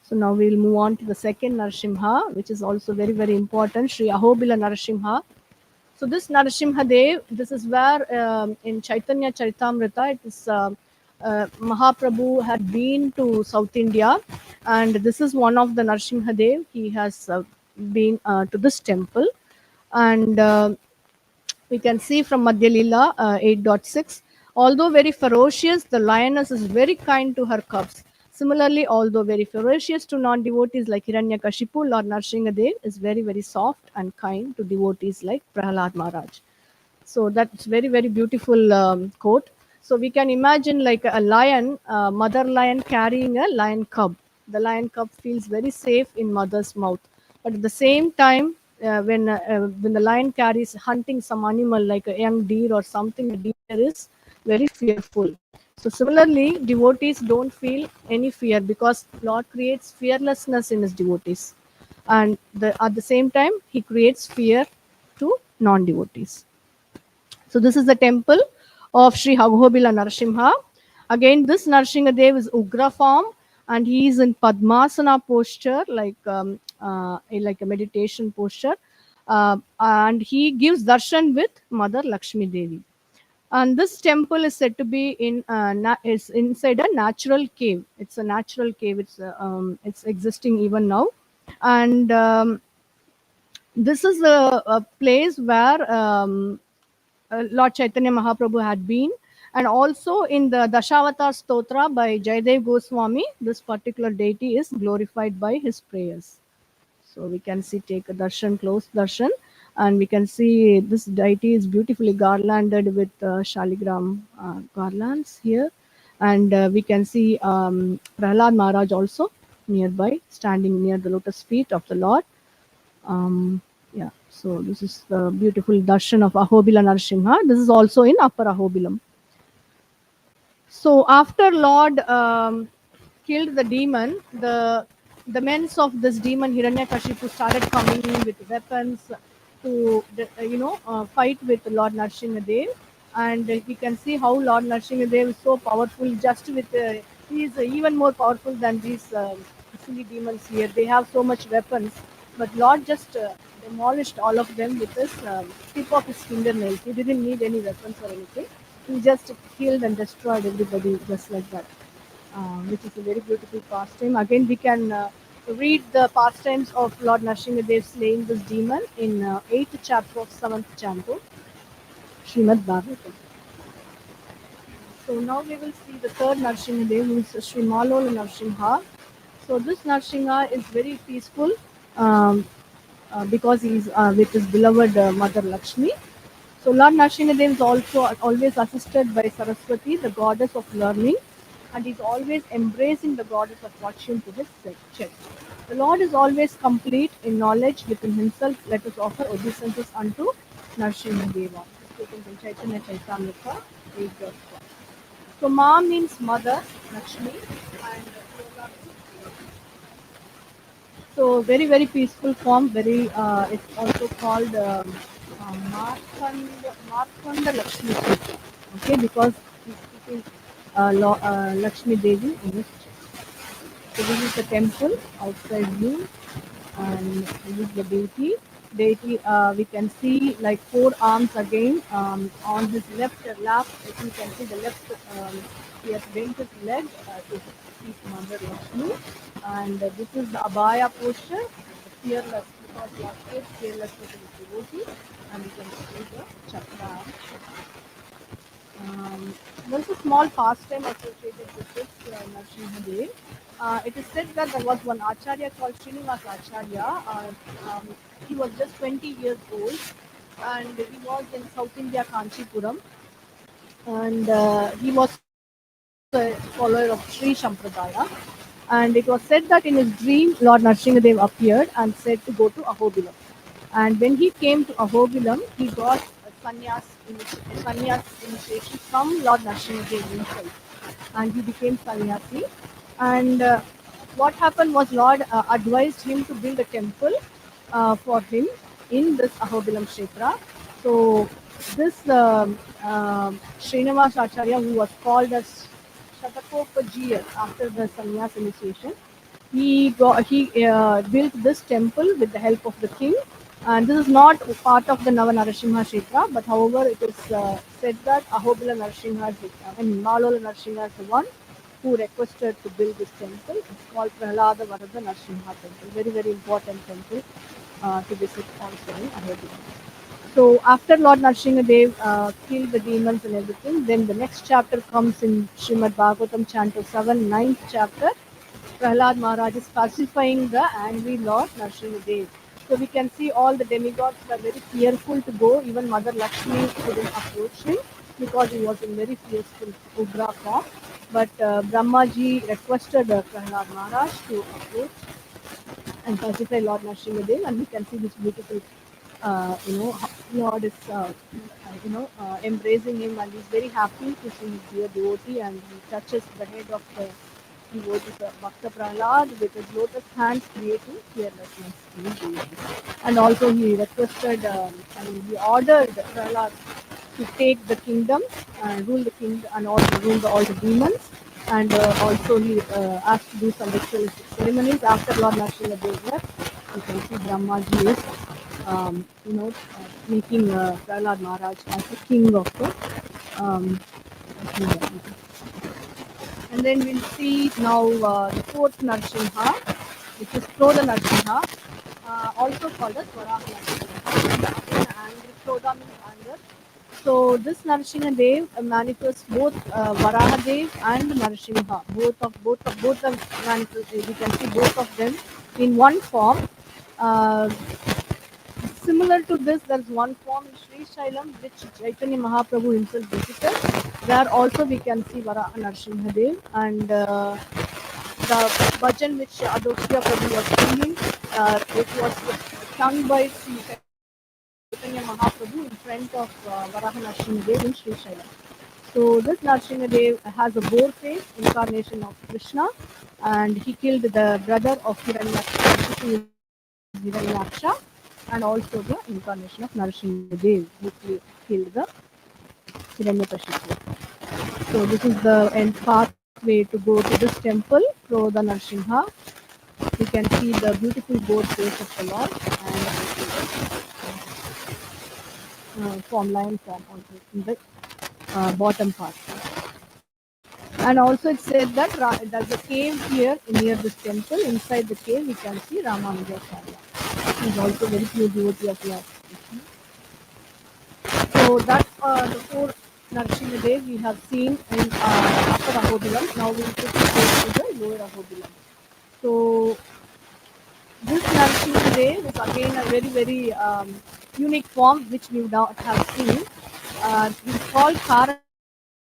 So now we will move on to the second Narasimha, which is also very, very important, Sri Ahobila Narasimha. So this Narasimhadev, this is where in Chaitanya Charitamrita, it is Mahaprabhu had been to South India, and this is one of the Narasimhadev. He has been to this temple, and we can see from Madhya Leela 8.6, although very ferocious, the lioness is very kind to her cubs. Similarly, although very ferocious to non-devotees like Hiranyakashipu, Lord Narasimhadev is very, very soft and kind to devotees like Prahalad Maharaj. So that's very, very beautiful quote. So we can imagine like a lion, mother lion carrying a lion cub. The lion cub feels very safe in mother's mouth. But at the same time, when the lion carries hunting some animal like a young deer or something, the deer is very fearful. So similarly, devotees don't feel any fear because Lord creates fearlessness in his devotees. And at the same time, he creates fear to non-devotees. So this is the temple of Sri Ahobila Narasimha. Again, this Narasimhadev is Ugra form, and he is in Padmasana posture, like a meditation posture, and he gives darshan with Mother Lakshmi Devi. And this temple is said to be is inside a natural cave. It's a natural cave. It's existing even now, and this is a place where Lord Chaitanya Mahaprabhu had been. And also in the Dashavatar Stotra by Jayadev Goswami, this particular deity is glorified by his prayers. So we can see, take a darshan, close darshan, and we can see this deity is beautifully garlanded with shaligram garlands here. And we can see Prahlad Maharaj also nearby, standing near the lotus feet of the Lord. Yeah, so this is the beautiful darshan of Ahobila Narasimha. This is also in Upper Ahobilam. So after Lord killed the demon, the men of this demon Hiranyakashipu started coming in with weapons to fight with Lord Narasimhadev. And we can see how Lord Narasimhadev is so powerful. Just with he is even more powerful than these silly demons here. They have so much weapons, but Lord just demolished all of them with his tip of his fingernails. He didn't need any weapons or anything. He just killed and destroyed everybody just like that, which is a very beautiful pastime. Again, we can read the pastimes of Lord Narasimhadev slaying this demon in 8th chapter of 7th canto, Srimad Bhagavatam. So now we will see the third Narasimhadev, who is Sri Malol Narasimha. So this Narasimha is very peaceful because he is with his beloved Mother Lakshmi. So Lord Narasimhadev is also always assisted by Saraswati, the goddess of learning, and he is always embracing the goddess of fortune to his chest. The Lord is always complete in knowledge within himself. Let us offer obeisances unto Narasimhadeva. Taken from Chaitanya Charitamrita 8.1. So Ma means mother, Lakshmi, and so very, very peaceful form. Very, it's also called Markanda Lakshmi Sutra. Okay, because he's keeping Lakshmi Devi in his chest. So this is the temple outside view, and this is the deity. Deity, we can see like 4 arms again. On his left lap, you can see the left. He has bent his leg to seek Mother Lakshmi, and this is the abhaya posture, the fearless, because Lord is fearless with his devotee, and you can see the chakra. There's a small pastime associated with this Narasimhadev. It is said that there was one Acharya called Srinivas Acharya. He was just 20 years old, and he was in South India, Kanchipuram, and he was a follower of Sri Sampradaya. And it was said that in his dream, Lord Nrsimhadev appeared and said to go to Ahobilam. And when he came to Ahobilam, he got a sannyas initiation from Lord Nrsimhadev himself. And he became sannyasi. And what happened was Lord advised him to build a temple for him in this Ahobilam Kshetra. So this Srinivas Acharya, who was called as Shatakopajiya after the sannyas initiation, he built this temple with the help of the king. And this is not part of the Nava Narasimha Kshetra, but however it is said that Ahobila Narasimha, Malola Narasimha is the one who requested to build this temple. It's called Prahlada Varada Narasimha temple. Very, very important temple to visit also in Ahobila. So after Lord Nrsimhadev killed the demons and everything, then the next chapter comes in Srimad Bhagavatam, Canto 7, 9th chapter. Prahlad Maharaj is pacifying the angry Lord Nrsimhadev. So we can see all the demigods were very fearful to go. Even Mother Lakshmi couldn't approach him because he was in very fearful Ugra form. But Brahmaji requested Prahlad Maharaj to approach and pacify Lord Nrsimhadev, and we can see this beautiful, Lord is, embracing him, and he's very happy to see his dear devotee, and he touches the head of the devotee, Bhakta Prahlad, with his lotus hands, creating fearlessness in his devotee. And also he requested, he ordered Prahlad to take the kingdom, rule the kingdom, and also rule all the demons. And also he asked to do some ritualistic ceremonies. After Lord Nrsimhadev left, you can see Brahmaji is, making Prahlad Maharaj as the king of the kingdom. And then we'll see now the fourth Nrsimha, which is Krodha Nrsimha, also called as Varaha Nrsimha. Again, angry, Krodha means anger. So this Nrsimhadev manifests both Varahadev and Nrsimha. Both are manifest. We can see both of them in one form. Similar to this, there is one form in Sri Shailam which Chaitanya Mahaprabhu himself visited. There also we can see Varaha Nrsimhadev, and the bhajan which Adokya Prabhu was singing, it was sung by Sri Chaitanya Mahaprabhu in front of Varaha Nrsimhadev in Sri Shailam. So this Nrsimhadev has a boar face, incarnation of Krishna, and he killed the brother of Hiranyaksha, who is Hiranyaksha, and also the incarnation of Nrsimhadev, who killed the Hiranyakashipu. So this is the end pathway to go to this temple, Krodha Nrsimha. You can see the beautiful boar face of the Lord, and form line form also in the bottom part. And also it said that there's a cave here near this temple. Inside the cave we can see Ramanujacharya. He's also very pure devotee of Lord. So that's the four Nrsimhadev we have seen in Upper Ahobilam. Now we'll quickly go to the Lower Ahobilam. So this Nrsimhadev is again a very, very unique form which we now have seen. He's called Karandi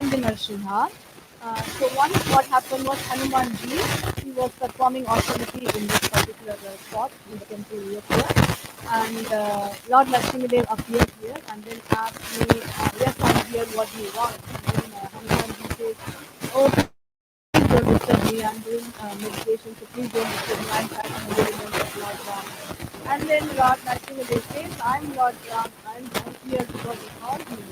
Nrsimha. So once what happened was Hanumanji, he was performing austerity in this particular spot in the temple here. And Lord Nrsimhadev appeared here and then asked me, yes, I'm here, what do you want? And then Hanumanji says, oh, please don't disturb me, I'm doing meditation, so please don't disturb me, I'm trying to remember Lord Ram. And then Lord Nrsimhadev says, I'm Lord Ram, I'm here because you called me.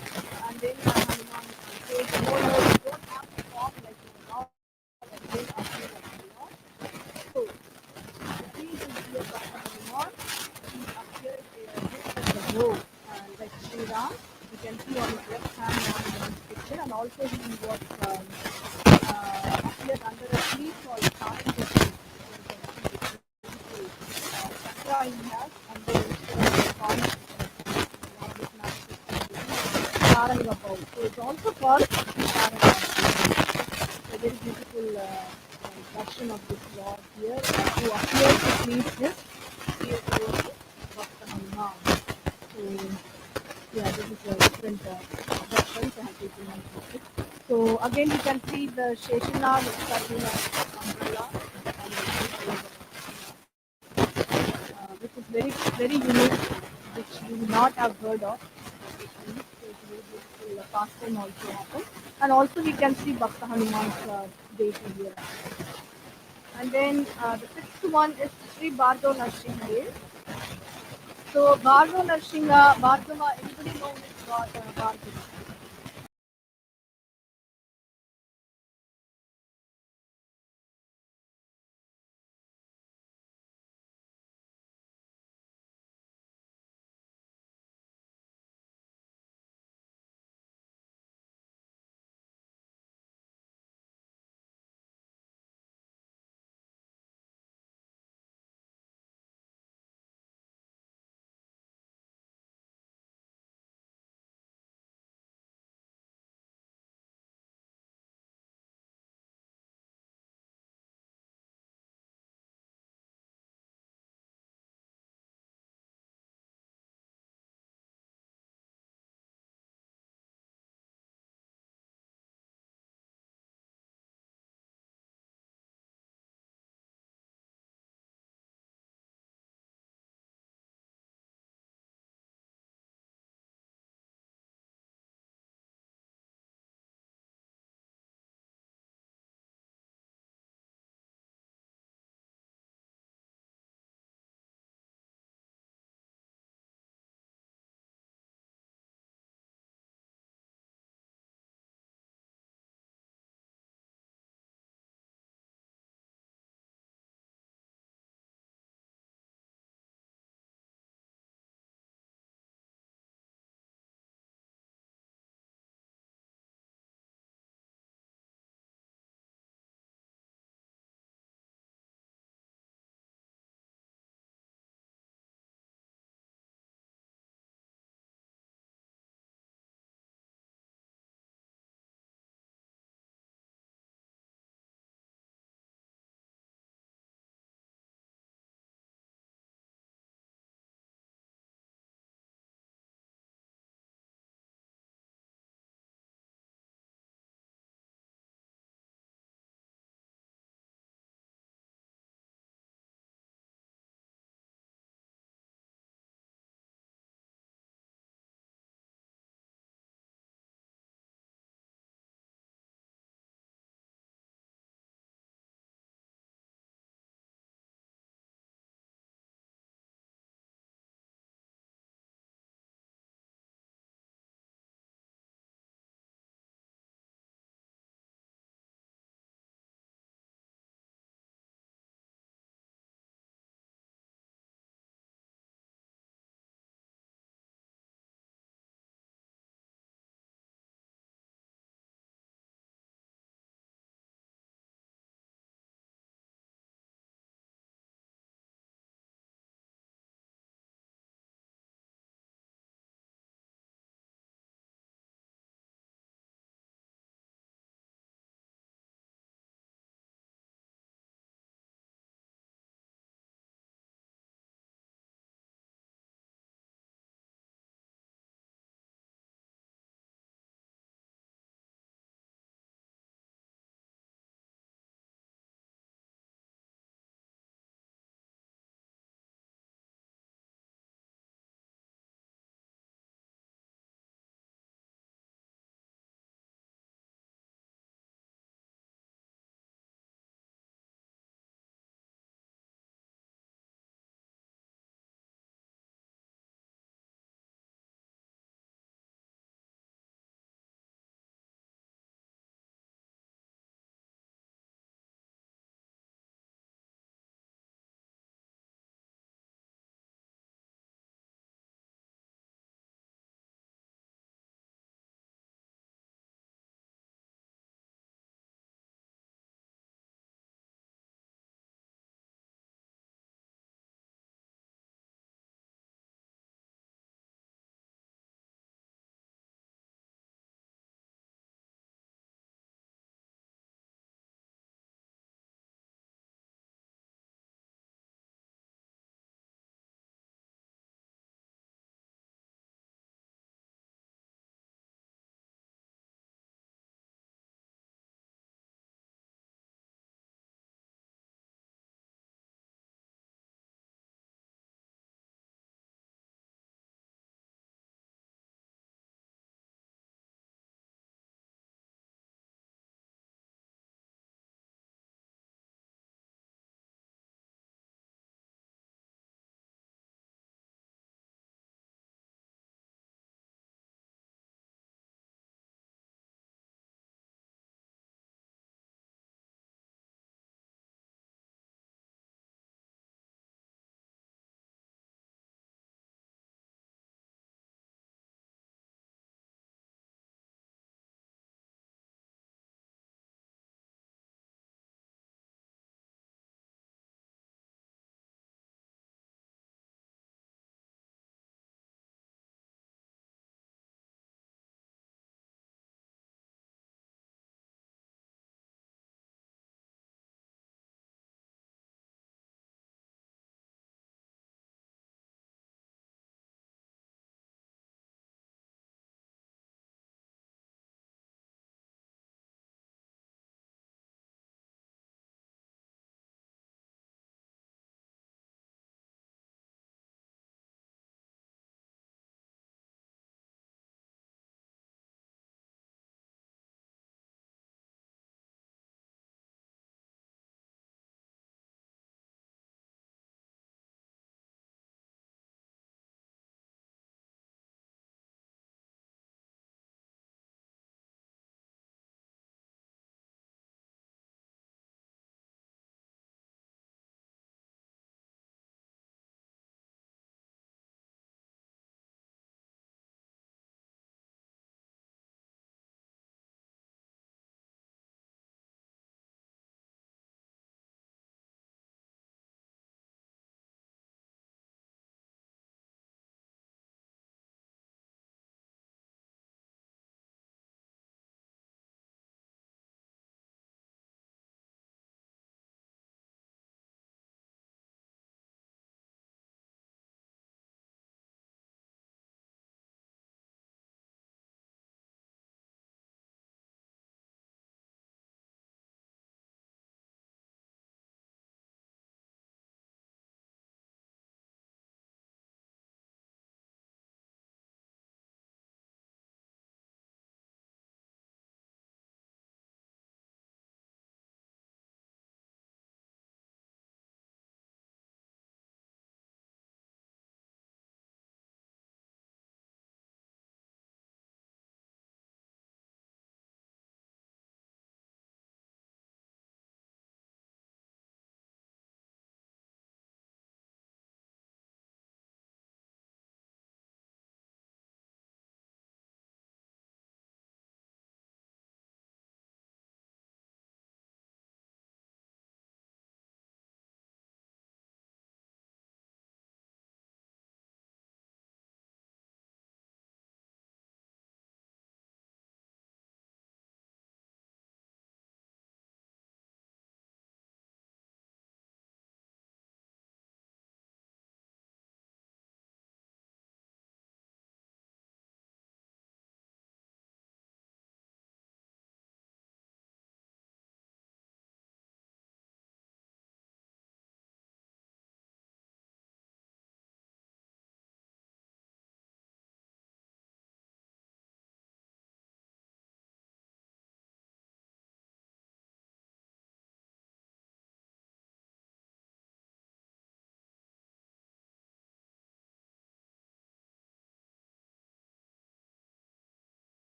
And then Hanuman says, no, no, you don't have to talk like you now, and then appear like the Lord. So, please hear from Hanuman. He appeared with the bow, like Sri Ram. You can see on his left hand on the picture, and also he was appeared under a tree called Karandi. Chakra he has, and then Karanga. So it's also called Karanga. A very beautiful version of this Lord here, who appears to please his dear devotee, Bhakta Hanuman. So, yeah, this is a different versions I have taken on topic. So, again you can see the Sheshanag serving as umbrella, which is very unique, which you will not have heard of. So it's very beautiful pastime also happen. And also we can see Bhakta Hanuman's deity here. And then the sixth one is Sri Bhargav Nrsimhadeva. So Bhargav Nrsimha, Bhargava, anybody know which God Bhargava?